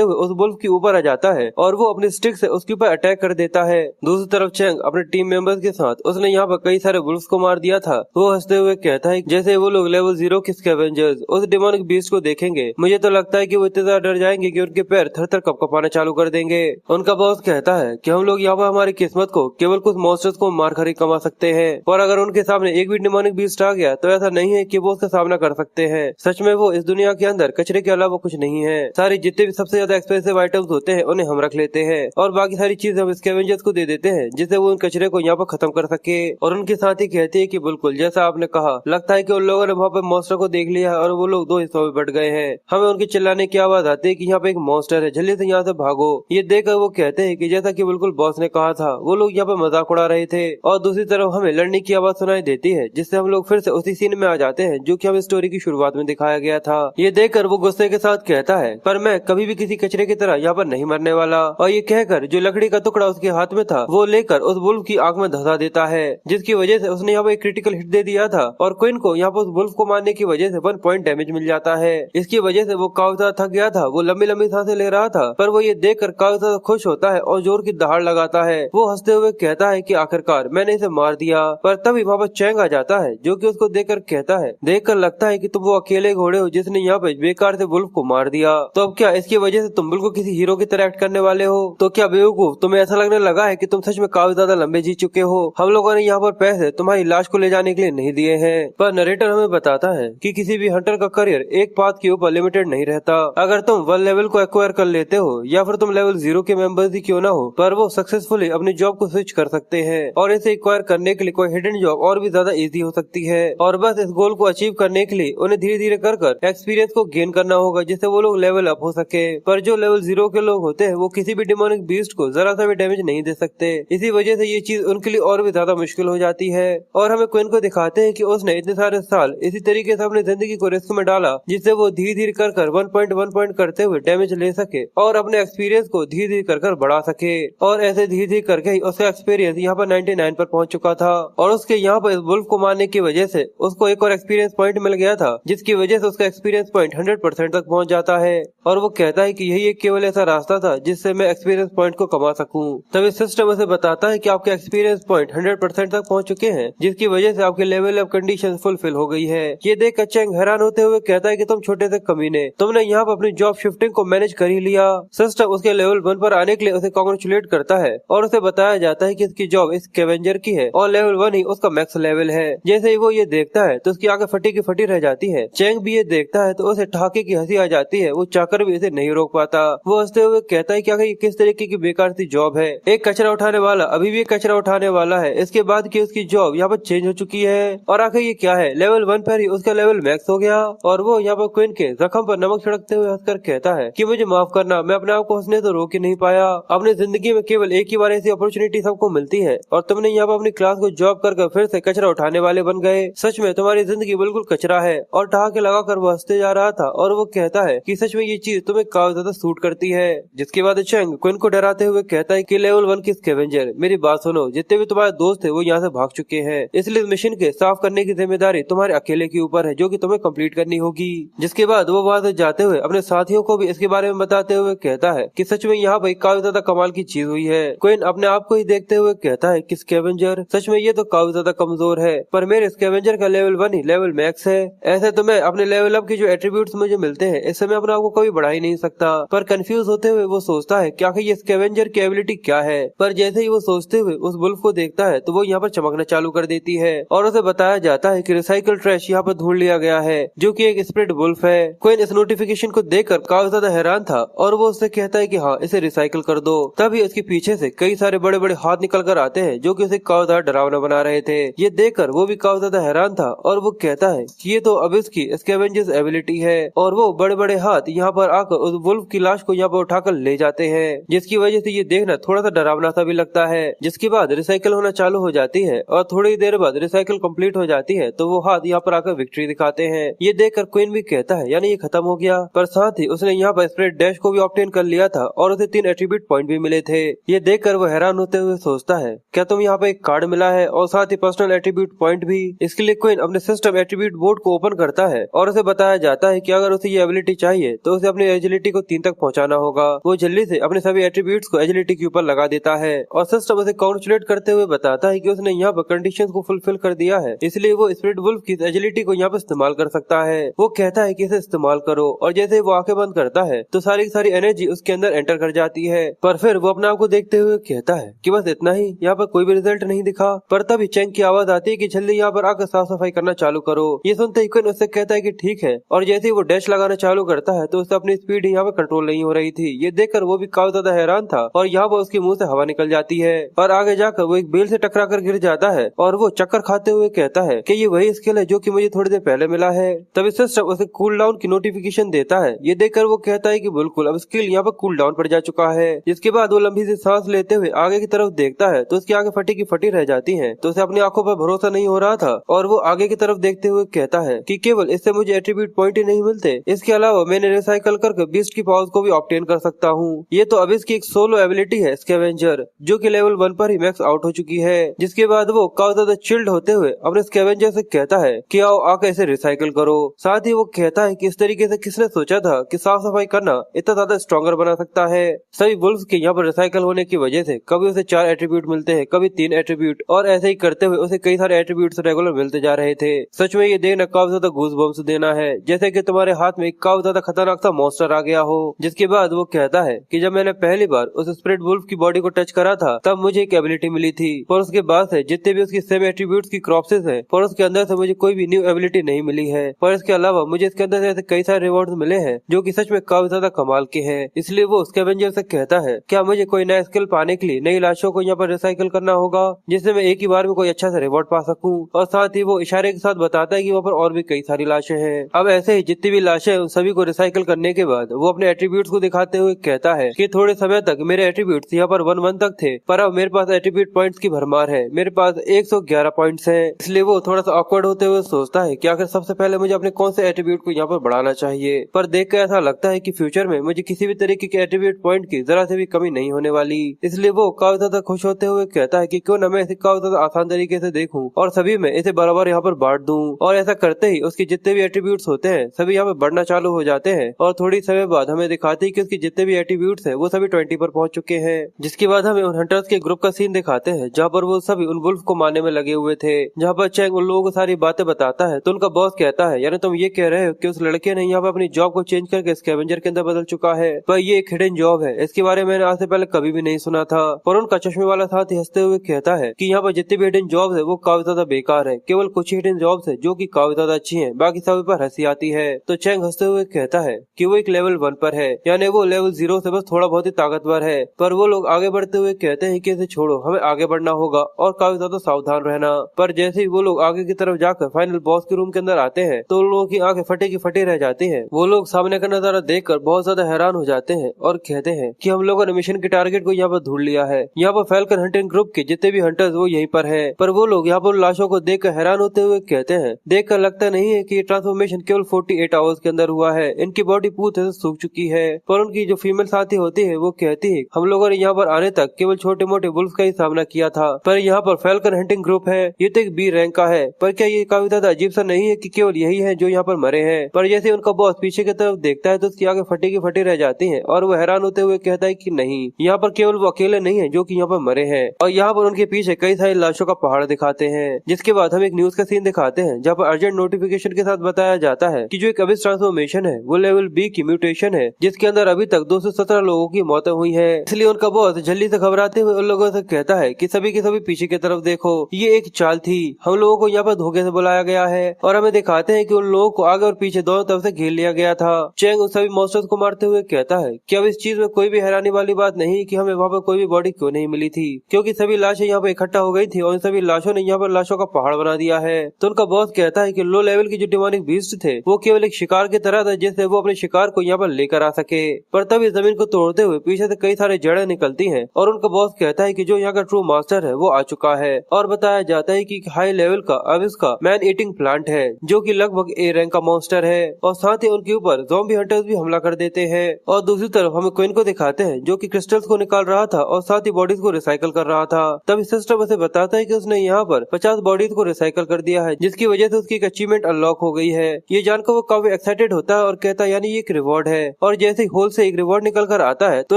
हुए उस वुल्फ के ऊपर आ जाता है और वो अपनी स्टिक से उसके ऊपर अटैक कर देता है। दूसरी तरफ चैंग अपने टीम मेंबर्स के साथ उसने यहाँ पर कई सारे वुल्फ्स को मार दिया था। वो हंसते हुए कहता है जैसे वो लोग लेवल 0 के स्कैवेंजर्स उस डिमोनिक बीस्ट को देखेंगे, मुझे तो लगता है कि वो इतने ज्यादा डर जाएंगे कि उनके पैर थर थर कपकपाना चालू कर देंगे। उनका बॉस कहता है कि हम लोग यहाँ पर हमारी किस्मत को केवल कुछ मॉन्स्टर्स को मार कर ही कमा सकते हैं, और अगर उनके सामने एक भी डिमोनिक बीस्ट आ गया तो ऐसा नहीं है कि वो उसका सामना कर सकते हैं। सच में वो इस दुनिया के अंदर कचरे के अलावा कुछ नहीं है। सारी जितने भी सबसे ज्यादा एक्सपेंसिव आइटम्स होते हैं उन्हें हम रख लेते हैं और बाकी सारी चीजें हम स्कैवेंजर्स को दे देते हैं जिससे वो उन कचरे को यहाँ पर खत्म कर सके। और उनके साथ ही कहते हैं कि बिल्कुल जैसा आपने कहा, लगता है कि उन लोगों ने वहाँ पे मॉन्स्टर को देख लिया और वो लोग दो हिस्सों में बट गए हैं। हमें उनके चिल्लाने की आवाज आती है कि यहाँ पे एक मॉन्स्टर है, जल्दी से यहाँ से भागो। ये देखकर वो कहते हैं कि जैसा कि बिल्कुल बॉस ने कहा था, वो लोग यहाँ पे मजाक उड़ा रहे थे। और दूसरी तरफ हमें लड़ने की आवाज सुनाई देती है जिससे हम लोग फिर से उसी सीन में आ जाते हैं जो कि हमें स्टोरी की शुरुआत में दिखाया गया था। ये देखकर वो गुस्से के साथ कहता है, पर मैं कभी भी किसी कचरे की तरह यहाँ पर नहीं मरने वाला। और ये कहकर जो लकड़ी का टुकड़ा उसके हाथ में था वो लेकर उस वुल्फ की आंख में धंसा देता है, जिसकी वजह से उसने यहाँ पर क्रिटिकल हिट दे दिया था और क्वीन को यहाँ पर उस वुल्फ को मारने की वजह से 1 पॉइंट डैमेज मिल जाता है। इसकी वजह से वो काफी ज्यादा थक गया था, वो लंबी लंबी सांसें ले रहा था, पर वो ये देखकर काफी ज्यादा खुश होता है और जोर की दहाड़ लगाता है। वो हंसते हुए कहता है कि आखिरकार मैंने इसे मार दिया। पर तभी वहाँ पर चैंग आ जाता है जो कि उसको देखकर कहता है, देखकर लगता है कि तुम वो अकेले घोड़े हो जिसने यहाँ पे बेकार से वुल्फ को मार दिया, तो अब क्या इसकी वजह से तुम बिल्कुल किसी हीरो की तरह एक्ट करने वाले हो? तो क्या बेवकूफ, तुम्हें ऐसा लगने लगा है कि तुम सच में काफी ज्यादा लंबे जी चुके हो? हम लोगों ने यहाँ पर पैसे तुम्हारी लाश को ले जाने के लिए नहीं दिए हैं। पर नरेटर हमें बताता है कि किसी भी हंटर का करियर एक पाथ के ऊपर लिमिटेड नहीं रहता। अगर तुम 1 लेवल को एक्वायर कर लेते हो या फिर तुम लेवल 0 के मेंबर्स ही क्यों ना हो, पर वो सक्सेसफुली अपनी जॉब को स्विच कर सकते हैं और इसे एक्वायर करने के लिए कोई हिडन जॉब और भी ज्यादा इजी हो सकती है। और बस इस गोल को अचीव करने के लिए उन्हें धीरे धीरे कर एक्सपीरियंस को गेन करना होगा जिससे वो लोग लेवल अप हो सके। पर जो लेवल 0 के लोग होते हैं वो किसी भी डिमोनिक बीस्ट को जरा सा भी डैमेज नहीं दे सकते। इसी वजह से ये चीज उनके लिए और भी ज्यादा मुश्किल हो जाती है। और हमें क्वीन को दिखाते हैं कि उसने इतने सारे साल इसी तरीके से अपनी जिंदगी को रिस्क में डाला जिससे वो धीरे धीरे कर 1 पॉइंट करते हुए डैमेज ले सके और अपने एक्सपीरियंस को धीरे धीरे कर बढ़ा सके। और ऐसे धीरे धीरे करके ही उसका एक्सपीरियंस यहाँ पर 99 पर पहुंच चुका था और उसके यहाँ पर वुल्फ को मारने की वजह से उसको एक और एक्सपीरियंस पॉइंट मिल गया था जिसकी वजह से उसका एक्सपीरियंस पॉइंट 100% तक पहुंच जाता है। और वो कहता है कि यही एक केवल ऐसा रास्ता था जिससे मैं एक्सपीरियंस पॉइंट को कमा सकूं। तभी सिस्टम उसे बताता है कि आपके एक्सपीरियंस पॉइंट 100% तक पहुंच चुके हैं जिसकी वजह से आपके लेवल अप कंडीशन फुलफिल हो गई है। ये देख चैंग हैरान होते हुए कहता है कि तुम छोटे से कमीने, तुमने यहाँ पर अपनी जॉब शिफ्टिंग को मैनेज कर ही लिया। सिस्टम उसके लेवल 1 पर आने के लिए उसे कांग्रेचुलेट करता है और उसे बताया जाता है कि इसकी जॉब इस स्कैवेंजर की है और लेवल 1 ही उसका मैक्स लेवल है। जैसे ही वो ये देखता है तो उसकी आंखें फटी की फटी रह जाती है। चैंग भी ये देखता है तो उसे ठहाके की हंसी आ जाती है। वो चाकर भी इसे नहीं रोक पाता। वो हंसते हुए कहता है कि आखिर ये किस तरीके की बेकार सी जॉब है, एक कचरा उठाने वाला अभी भी एक कचरा उठाने वाला है, इसके बाद की उसकी जॉब यहाँ पर चेंज हो चुकी है। और आखिर ये क्या है, लेवल 1 पर ही उसका लेवल मैक्स हो गया। और वो यहाँ पर क्वीन के जख्म पर नमक छिड़कते हुए हंसकर कहता है कि मुझे माफ करना, मैं अपने आप को हंसने तो रोक ही नहीं पाया। अपनी जिंदगी में केवल एक ही बार ऐसी अपॉर्चुनिटी सबको मिलती है और तुमने यहाँ पर अपनी क्लास को जॉब कर फिर से कचरा उठाने वाले बन गए। सच में तुम्हारी जिंदगी बिल्कुल कचरा है। और ठहाके लगाकर वो हंसते जा रहा था और वो कहता है कि सच में ये चीज तुम्हें काफी ज्यादा सूट करती है। जिसके बाद चैंग क्वीन को डराते हुए कहता है कि लेवल 1 की स्कैवेंजर, मेरी बात सुनो, जितने भी तुम्हारे दोस्त थे वो यहाँ से भाग चुके हैं, इसलिए मिशन के साफ करने की जिम्मेदारी तुम्हारे अकेले के ऊपर है जो कि तुम्हें कंप्लीट करनी होगी। जिसके बाद वो वहाँ से जाते हुए अपने साथियों को भी इसके बारे में बताते हुए कहता है कि सच में यहाँ पर काफी ज्यादा कमाल की चीज हुई है। क्वीन अपने आप को ही देखते हुए कहता है कि स्कैवेंजर, सच में ये तो काफी ज्यादा कमजोर है, पर मेरे स्कैवेंजर का लेवल 1 ही लेवल मैक्स है। ऐसे तो मैं अपने लेवल अप की जो एट्रीब्यूट्स मुझे मिलते हैं इससे मैं अपने आप को कभी बढ़ा ही नहीं सकता। पर कंफ्यूज होते हुए वो सोचता है कि आखिर ये स्कैवेंजर की एबिलिटी क्या है। पर जैसे ही वो सोचते हुए उस वुल्फ को देखता है तो वो यहाँ पर चमकना चालू कर देती है और उसे बताया जाता है कि रिसाइकल ट्रैश यहाँ पर ढूंढ लिया गया है जो कि एक स्प्रिट वुल्फ है। क्वीन इस नोटिफिकेशन को देखकर काफी ज्यादा हैरान था और वो उससे कहता है कि हाँ, इसे रिसाइकल कर दो। तभी उसके पीछे से कई सारे बड़े बड़े हाथ निकल कर आते हैं जो कि उसे काफी ज्यादा डरावना बना रहे थे। ये देखकर वो भी काफी ज्यादा हैरान था और वो कहता है कि ये तो अब इसकी स्कैवेंजर्स एबिलिटी है। और वो बड़े बड़े हाथ यहाँ पर आकर उस वुल्फ की लाश को यहाँ पर उठाकर ले जाते हैं, जिसकी वजह से ये देखना थोड़ा सा डरावना सा भी लगता है। जिसके बाद रिसाइकल होना चालू हो जाती है और थोड़ी देर बाद रिसाइकल कंप्लीट हो जाती है तो वो हाथ यहाँ पर आकर विक्ट्री दिखाते हैं। ये देखकर क्वीन भी कहता है यानी ये खत्म हो गया। पर साथ ही उसने यहाँ पर स्प्रिट डैश को भी ऑब्टेन कर लिया था और उसे 3 एट्रीब्यूट पॉइंट भी मिले थे। ये देखकर वो हैरान होते हुए सोचता है क्या तुम यहाँ पर एक कार्ड मिला है और साथ ही पर्सनल एट्रीब्यूट पॉइंट भी। इसके लिए क्वीन अपने सिस्टम एट्रीब्यूट बोर्ड को ओपन करता है और उसे बताया जाता है कि अगर उसे ये एबिलिटी चाहिए तो उसे अपनी एजिलिटी को 3 तक पहुंचाना होगा। वो जल्दी से अपने सभी एट्रीब्यूट्स को एजिलिटी के ऊपर लगा देता है और सिस्टम उसे कॉन्ग्रेचुलेट करते हुए बताता है कि उसने यहाँ पर कंडीशंस को फुलफिल कर दिया है, इसलिए वो स्पिरिट वुल्फ की एजिलिटी को यहाँ पर इस्तेमाल कर सकता है। वो कहता है कि इसे इस्तेमाल करो और जैसे वो आंखें बंद करता है तो सारी की सारी एनर्जी उसके अंदर एंटर कर जाती है। पर फिर वो अपने आप को देखते हुए कहता है कि बस इतना ही, यहाँ पर कोई भी रिजल्ट नहीं दिखा। पर तभी चैंग की आवाज आती है कि जल्दी यहाँ पर आकर साफ सफाई करना चालू करो। ये सुनते ही क्विन उससे कहता है कि ठीक है, और जैसे ही वो डैश लगाना चालू करता है तो उससे अपनी स्पीड यहाँ पर कंट्रोल नहीं हो रही थी। ये देखकर वो भी काफी ज्यादा हैरान था और यहाँ पर उसके मुंह से हवा निकल जाती है और आगे जाकर वो एक बेल से टकरा कर गिर जाता है और वो चक्कर खाते हुए कहता है कि ये वही स्किल है जो कि मुझे थोड़ी देर पहले मिला है। तभी सिस्टम उसे कूल डाउन की नोटिफिकेशन देता है। ये देखकर वो कहता है कि बिल्कुल अब स्किल यहाँ पर कूल डाउन पर जा चुका है। जिसके बाद वो लंबी सी सांस लेते हुए आगे की तरफ देखता है तो उसकी आंखें फटी की फटी रह जाती हैं। तो उसे अपनी आंखों पर भरोसा नहीं हो रहा था और वो आगे की तरफ देखते हुए कहता है कि केवल इससे मुझे एट्रीब्यूट पॉइंट ही नहीं मिलते, इसके अलावा मैंने रिसाइकल करके बीस्ट की पावर्स को भी ऑब्टेन कर सकता हूँ। ये तो अब इसकी एक सोलो एबिलिटी है स्कैवेंजर, जो कि लेवल 1 पर ही मैक्स आउट हो चुकी है। जिसके बाद वो काफी ज्यादा चिल्ड होते हुए अपने स्कैवेंजर से कहता है कि आओ आकर इसे रिसाइकल करो। साथ ही वो कहता है कि इस तरीके से किसने सोचा था कि साफ सफाई करना इतना ज्यादा स्ट्रॉन्गर बना सकता है। सभी वुल्फ्स के यहाँ पर रिसाइकल होने की वजह से कभी उसे 4 एट्रीब्यूट मिलते हैं, कभी 3 एट्रीब्यूट, और ऐसे ही करते हुए उसे कई सारे एट्रीब्यूट रेगुलर मिलते जा रहे थे। सच में ये देखना काफी ज्यादा गूज बम्स देना है, जैसे कि तुम्हारे हाथ में एक काफी ज्यादा खतरनाक सा मॉन्स्टर आ गया हो। जिसके बाद वो कहता है कि जब मैंने पहली बार उस स्पिरिट वुल्फ की बॉडी को टच करा था तब मुझे एक एबिलिटी मिली थी, पर उसके बाद से जितने भी उसकी सेम एट्रीब्यूट्स की क्रॉप्सेस हैं, पर उसके अंदर से मुझे कोई भी न्यू एबिलिटी नहीं मिली है। पर इसके अलावा मुझे इसके अंदर से ऐसे कई सारे रिवॉर्ड्स मिले हैं जो कि सच में काफी ज्यादा कमाल के हैं। इसलिए वो स्कैवेंजर से कहता है क्या मुझे कोई नया स्किल पाने के लिए नई लाशों को यहाँ पर रिसाइकल करना होगा, जिससे मैं एक ही बार में कोई अच्छा सा रिवॉर्ड पा सकूं। और साथ ही वो इशारे के साथ बताता है कि वहाँ पर और भी कई सारी लाशें हैं। अब ऐसे ही जितनी भी लाशें उन सभी को रिसाइकल करने के बाद वो अपने एट्रीब्यूट्स को दिखाते हुए कहता है कि थोड़े समय तक मेरे एट्रीब्यूट्स यहाँ पर 1-1 तक थे, पर अब मेरे पास एट्रीब्यूट पॉइंट्स की भरमार है। मेरे पास 111 पॉइंट्स हैं। इसलिए वो थोड़ा सा ऑकवर्ड होते हुए सोचता है कि आखिर सबसे पहले मुझे अपने कौन से एट्रीब्यूट को यहाँ पर बढ़ाना चाहिए। पर देख कर ऐसा लगता है कि फ्यूचर में मुझे किसी भी तरीके के एट्रीब्यूट पॉइंट की जरा से भी कमी नहीं होने वाली। इसलिए वो काफी ज्यादा खुश होते हुए कहता है कि क्यों न मैं इसे काफी ज्यादा आसान तरीके से देखूं और सभी में इसे बराबर यहाँ पर बांट दूं। और ऐसा करते ही उसके जितने भी एट्रीब्यूट्स होते हैं सभी यहाँ पर बढ़ना चालू हो जाते हैं और थोड़ी समय बाद हमें दिखाते हैं कि उसके जितने भी एट्रीब्यूट्स हैं वो सभी 20 पर पहुंच चुके हैं। जिसके बाद हमें उन हंटर्स के ग्रुप का सीन दिखाते हैं जहाँ पर वो सभी उन वुल्फ को मारने में लगे हुए थे। जहाँ पर चैंग उन लोगों को सारी बातें बताता है तो उनका बॉस कहता है यानी तुम ये कह रहे हो कि उस लड़के ने यहाँ पर अपनी जॉब को चेंज करके स्कैवेंजर के अंदर बदल चुका है, पर ये एक हिडन जॉब है, इसके बारे में मैंने आज से पहले कभी भी नहीं सुना था। पर उनका चश्मे वाला साथी हंसते हुए कहता है कि यहाँ पर जितनी भी हिडन जॉब्स है वो काफी ज्यादा बेकार है, केवल कुछ ही हिडन जॉब्स है जो कि काफी ज्यादा अच्छी हैं, बाकी सभी पर हंसी आती है। तो चैंग हंसते हुए कहता है कि वो एक लेवल 1 पर है, यानी वो लेवल 0 से बस थोड़ा बहुत ही ताकतवर है। पर वो लोग आगे बढ़ते हुए कहते हैं कि इसे छोड़ो, हमें आगे बढ़ना होगा और काफी ज्यादा सावधान रहना। पर जैसे ही वो लोग आगे की तरफ जाकर फाइनल बॉस के रूम के अंदर आते हैं तो उन लोगों की आंखें फटे की फटी रह जाती हैं। वो लोग सामने का नजारा देखकर बहुत ज्यादा हैरान हो जाते हैं और कहते हैं कि हम लोगों ने मिशन के टारगेट को यहाँ पर ढूंढ लिया है। यहाँ पर फैल्कन हंटिंग ग्रुप के जितने भी हंटर्स वो यहीं पर है। पर वो लोग यहाँ पर लाशों को देखकर हैरान होते हुए कहते हैं देखकर लगता नहीं है कि ये ट्रांसफॉर्मेशन केवल 48 आवर्स के अंदर हुआ है, इनकी बॉडी पूरी तरह से सूख चुकी है। पर उनकी जो फीमेल साथी होती है वो कहती है हम लोगों ने यहाँ पर आने तक केवल छोटे मोटे वुल्फ का ही सामना किया था, पर यहाँ पर फैल्कन हंटिंग ग्रुप है, ये तो एक बी रैंक का है। पर क्या ये काफी ज्यादा अजीब सा नहीं है कि केवल यही है जो यहाँ पर मरे हैं। पर जैसे उनका बॉस पीछे की तरफ देखता है तो उसकी आगे फटी की फटी रह जाती है और वो हैरान होते हुए कहता है कि नहीं, यहाँ पर केवल वो अकेले नहीं है जो कि यहाँ पर मरे हैं। और यहाँ पर उनके पीछे कई सारी लाशों का पहाड़ दिखाते हैं। जिसके बाद हम एक न्यूज का सीन दिखाते हैं जहाँ पर अर्जेंट नोटिफिकेशन के साथ बताया जाता है कि जो एक अबिस ट्रांसफॉर्मेशन है वो लेवल बी की म्यूटेशन है, जिसके अंदर अभी तक 217 लोगों की मौतें हुई है। इसलिए उनका बॉस जल्दी से घबराते हुए उन लोगों से कहता है कि सभी के सभी पीछे की तरफ देखो, ये एक चाल थी, हम लोगों को यहाँ पर धोखे से बुलाया गया है। और हमें दिखाते हैं कि उन लोगों को आगे और पीछे दोनों तरफ से घेर लिया गया था। चैंग उन सभी मॉन्स्टर्स को मारते हुए कहता है कि अब इस चीज में कोई भी हैरानी वाली बात नहीं कि हमें वहाँ पर कोई भी बॉडी क्यों नहीं मिली थी, क्योंकि सभी लाशें यहाँ पर इकट्ठा हो गई थी और सभी लाशों ने यहाँ पर लाशों का पहाड़ बना दिया है। तो उनका बॉस कहता है कि लो लेवल की जो डिमोनिक बीस्ट थे वो केवल एक शिकार की तरह था जिससे वो अपने शिकार को यहाँ पर लेकर आ सके। पर तभी जमीन को तोड़ते हुए पीछे से कई सारे जड़ें निकलती हैं और उनका बॉस कहता है कि जो यहाँ का ट्रू मास्टर है वो आ चुका है। और बताया जाता है कि हाई लेवल का अब इसका मैन ईटिंग प्लांट है जो कि लगभग ए रैंक का मॉन्स्टर है और साथ ही उनके ऊपर ज़ॉम्बी हंटर्स भी हमला कर देते हैं। और दूसरी तरफ हमें क्वीन को दिखाते हैं जो कि क्रिस्टल्स को निकाल रहा था और साथ ही बॉडीज को रिसाइकल कर रहा था। तभी सिस्टम उसे बताता है कि उसने यहाँ पर 50 बॉडीज को रिसाइकल कर दिया है, जिसकी वजह से उसकी एक अचीवमेंट अनलॉक हो गई है। ये जानकर वो काफी एक्साइटेड होता है और कहता है यानी ये एक रिवॉर्ड है। और जैसे ही होल से एक रिवॉर्ड निकल कर आता है तो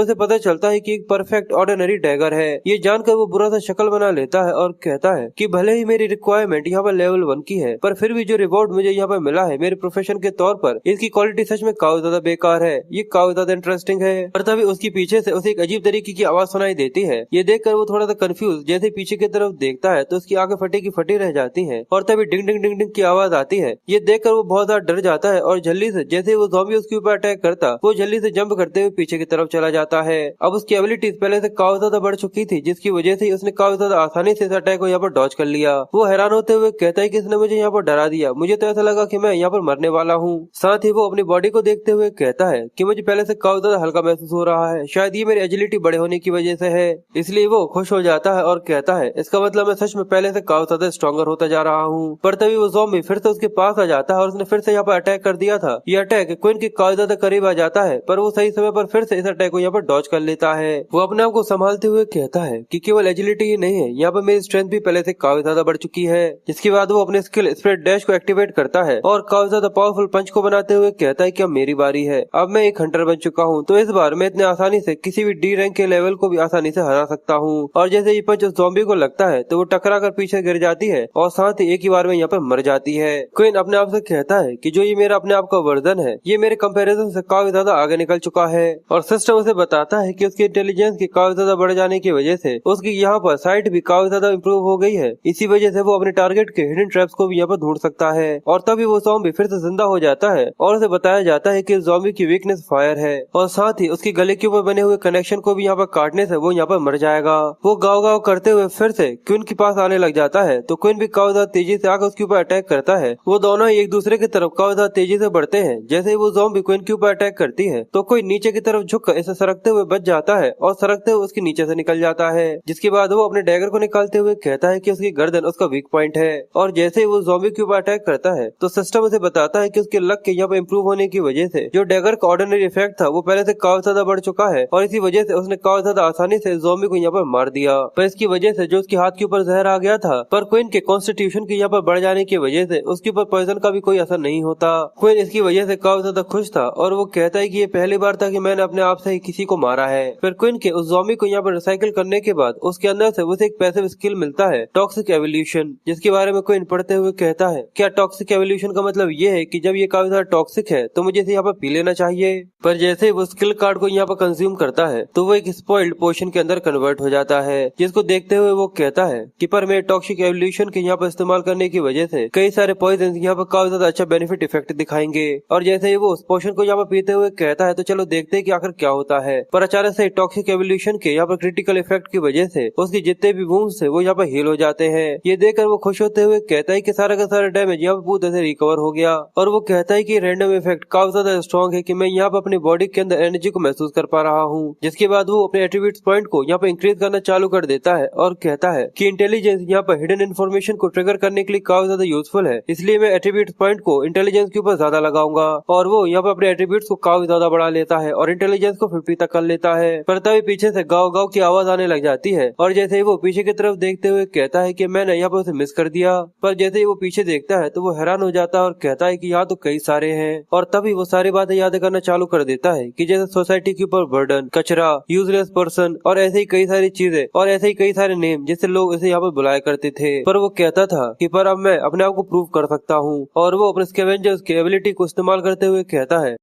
उसे पता चलता है कि एक परफेक्ट ऑर्डिनरी डैगर है। ये जानकर वो बुरा सा शक्ल बना लेता है और कहता है कि भले ही मेरी रिक्वायरमेंट यहाँ पर लेवल 1 की है, पर फिर भी जो रिवॉर्ड मुझे यहाँ पर मिला है मेरे प्रोफेशन के तौर पर, इसकी क्वालिटी सच में काफी ज्यादा बेकार है। ये काफी ज्यादा इंटरेस्टिंग है। और तभी उसकी पीछे से उसे एक अजीब तरीके की आवाज सुनाई देती है। ये देखकर वो थोड़ा सा कंफ्यूज जैसे पीछे की तरफ देखता है तो उसकी आंखें फटी की फटी रह जाती हैं। और तभी डिंग डिंग डिंग डिंग की आवाज आती है। ये देखकर वो बहुत ज्यादा डर जाता है और जल्दी से जैसे वो ज़ॉम्बी उसके ऊपर अटैक करता, वो जल्दी से जंप करते हुए पीछे की तरफ चला जाता है। अब उसकी एबिलिटीज पहले से काफी ज्यादा बढ़ चुकी थी, जिसकी वजह से उसने काफी ज्यादा आसानी से इस अटैक को यहाँ पर डॉज कर लिया। वो हैरान होते हुए कहता है कि इसने मुझे यहाँ पर डरा दिया, मुझे तो ऐसा लगा कि मैं यहाँ पर मरने वाला हूँ। साथ ही वो अपनी बॉडी को देखते हुए कहता है कि मुझे पहले से काफी ज्यादा हल्का महसूस हो रहा है, शायद ये मेरी एजिलिटी बड़े होने की वजह से है। इसलिए वो खुश हो जाता है और कहता है इसका मतलब मैं सच में पहले से काफी ज्यादा स्ट्रॉन्गर होता जा रहा हूँ। पर तभी वो ज़ॉम्बी फिर से उसके पास आ जाता है और उसने फिर से यहाँ पर अटैक कर दिया था। ये अटैक क्वीन के काफी ज्यादा करीब आ जाता है, पर वो सही समय पर फिर से इस अटैक को यहाँ पर डॉज कर लेता है। वो अपने आप को संभालते हुए कहता है कि केवल एजिलिटी ही नहीं है, यहाँ पर मेरी स्ट्रेंथ भी पहले से काफी ज्यादा बढ़ चुकी है। जिसके बाद वो अपने स्किल स्प्रेड डैश को एक्टिवेट करता है और काफी ज्यादा पावरफुल पंच को बनाते हुए कहता है कि अब मेरी बारी है, अब मैं एक हंटर बन चुका हूँ, तो इस बार मैं इतने आसानी से किसी भी डी रैंक के लेवल को भी आसानी से हरा सकता हूँ। और जैसे ये पंच उस ज़ॉम्बी को लगता है तो वो टकरा कर पीछे गिर जाती है और साथ ही एक ही बार में यहाँ पर मर जाती है। क्वीन अपने आप से कहता है कि जो ये मेरा अपने आप का वर्जन है ये मेरे कंपैरिजन से काफी ज्यादा आगे निकल चुका है। और सिस्टम उसे बताता है कि उसकी इंटेलिजेंस की काफी ज्यादा बढ़ जाने की वजह से उसकी यहाँ पर साइट भी काफी ज्यादा इम्प्रूव हो गई है। इसी वजह से वो अपने टारगेट के हिडन ट्रैप्स को भी यहाँ पर ढूंढ सकता है। और तभी वो ज़ॉम्बी फिर से जिंदा हो जाता है और उसे बताया जाता है कि ज़ॉम्बी की वीकनेस फायर है और साथ ही उसकी गले के ऊपर बने हुए कनेक्शन को भी यहाँ पर काटने से वो यहाँ पर मर जाएगा। वो गाँव गाँव करते हुए फिर से क्वीन के पास आने लग जाता है तो क्वीन भी काफी ज्यादा तेजी से आकर उसके ऊपर अटैक करता है। वो दोनों ही एक दूसरे की तरफ काफी ज्यादा तेजी से बढ़ते हैं। जैसे ही वो ज़ॉम्बी क्वीन के ऊपर अटैक करती है तो कोई नीचे की तरफ झुककर इसे सरकते हुए बच जाता है और सरकते हुए उसके नीचे से निकल जाता है। जिसके बाद वो अपने डैगर को निकालते हुए कहता है कि उसकी गर्दन उसका वीक पॉइंट है। और जैसे ही वो ज़ॉम्बी के ऊपर अटैक करता है तो सिस्टम उसे बताता है कि उसके लक के यहाँ पर इम्प्रूव होने की वजह से जो डैगर का ऑर्डिनरी इफेक्ट था वो पहले से काफी ज्यादा बढ़ चुका है और इसी वजह से उसने काफी ज्यादा आसानी से ज़ॉम्बी को यहाँ पर मार दिया। पर इसकी वजह से जो उसके हाथ के ऊपर जहर आ गया था, पर क्वीन के कॉन्स्टिट्यूशन के यहाँ पर बढ़ जाने की वजह से उसके ऊपर पॉइजन का भी कोई असर नहीं होता। क्वीन इसकी वजह से काफी ज्यादा खुश था और वो कहता है कि ये पहली बार था कि मैंने अपने आप से ही किसी को मारा है। फिर क्वीन के उस ज़ॉम्बी को यहाँ पर रिसाइकिल करने के बाद उसके अंदर से उसे एक पैसिव स्किल मिलता है, टॉक्सिक एवोल्यूशन, जिसके बारे में क्वीन पढ़ते हुए कहता है क्या टॉक्सिक एवोल्यूशन का मतलब ये है कि जब ये काफी ज्यादा टॉक्सिक है तो मुझे इसे यहाँ पर पी लेना चाहिए। पर जैसे वो स्किल कार्ड को यहाँ पर कंज्यूम करता है तो वो एक स्पॉइल्ड पोशन के अंदर कन्वर्ट हो जाता है। जिसको देखते हुए वो कहता है कि पर मेरे टॉक्सिक एवोल्यूशन के यहाँ पर इस्तेमाल करने की वजह से कई सारे पॉइजन यहाँ पर काफी ज्यादा अच्छा बेनिफिट इफेक्ट दिखाएंगे। और जैसे ही वो उस पोशन को यहाँ पर पीते हुए कहता है तो चलो देखते हैं कि आखिर क्या होता है। पर अचानक से टॉक्सिक एवोल्यूशन के यहाँ पर क्रिटिकल इफेक्ट की वजह से उसकी जितने भी वुंड्स है वो यहाँ पर हील हो जाते हैं। ये देखकर वो खुश होते हुए कहता है कि सारा का सारा डैमेज यहाँ पर पूरी तरह से रिकवर हो गया। और वो कहता है कि रैंडम इफेक्ट काफी ज्यादा स्ट्रॉन्ग है कि मैं यहाँ पर अपनी बॉडी के अंदर एनर्जी को महसूस कर पा रहा हूँ। जिसके बाद वो अपने एट्रीब्यूट्स पॉइंट को यहाँ पर इंक्रीज करना चालू कर देता है और कहता है कि इंटेलिजेंस यहाँ पर हिडन इन्फॉर्मेशन को ट्रिगर करने के लिए काफी ज्यादा यूजफुल है, इसलिए मैं एट्रीब्यूट पॉइंट को इंटेलिजेंस के ऊपर ज्यादा लगाऊंगा। और वो यहाँ पर अपने एट्रीब्यूट्स को काफी ज्यादा बढ़ा लेता है और इंटेलिजेंस को 50 तक कर लेता है। पर तभी पीछे से गाँव गाँव की आवाज आने लग जाती है और जैसे ही वो पीछे की तरफ देखते हुए कहता है कि मैंने यहाँ पर उसे मिस कर दिया। पर जैसे ही वो पीछे देखता है तो वो हैरान हो जाता है और कहता है कि यहाँ तो कई सारे हैं। और तभी वो सारी बातें याद करना चालू कर देता है कि जैसे सोसाइटी के ऊपर बर्डन, कचरा, यूजलेस पर्सन और ऐसे ही कई सारी चीजें और ऐसे ही कई सारे नेम जिससे लोग इसे यहाँ पर बुलाया करते थे। पर वो कहता था कि पर अब मैं अपने आप को प्रूव कर सकता हूँ। और वो अपने स्कैवेंजर्स की एबिलिटी को इस्तेमाल करते हुए कहता है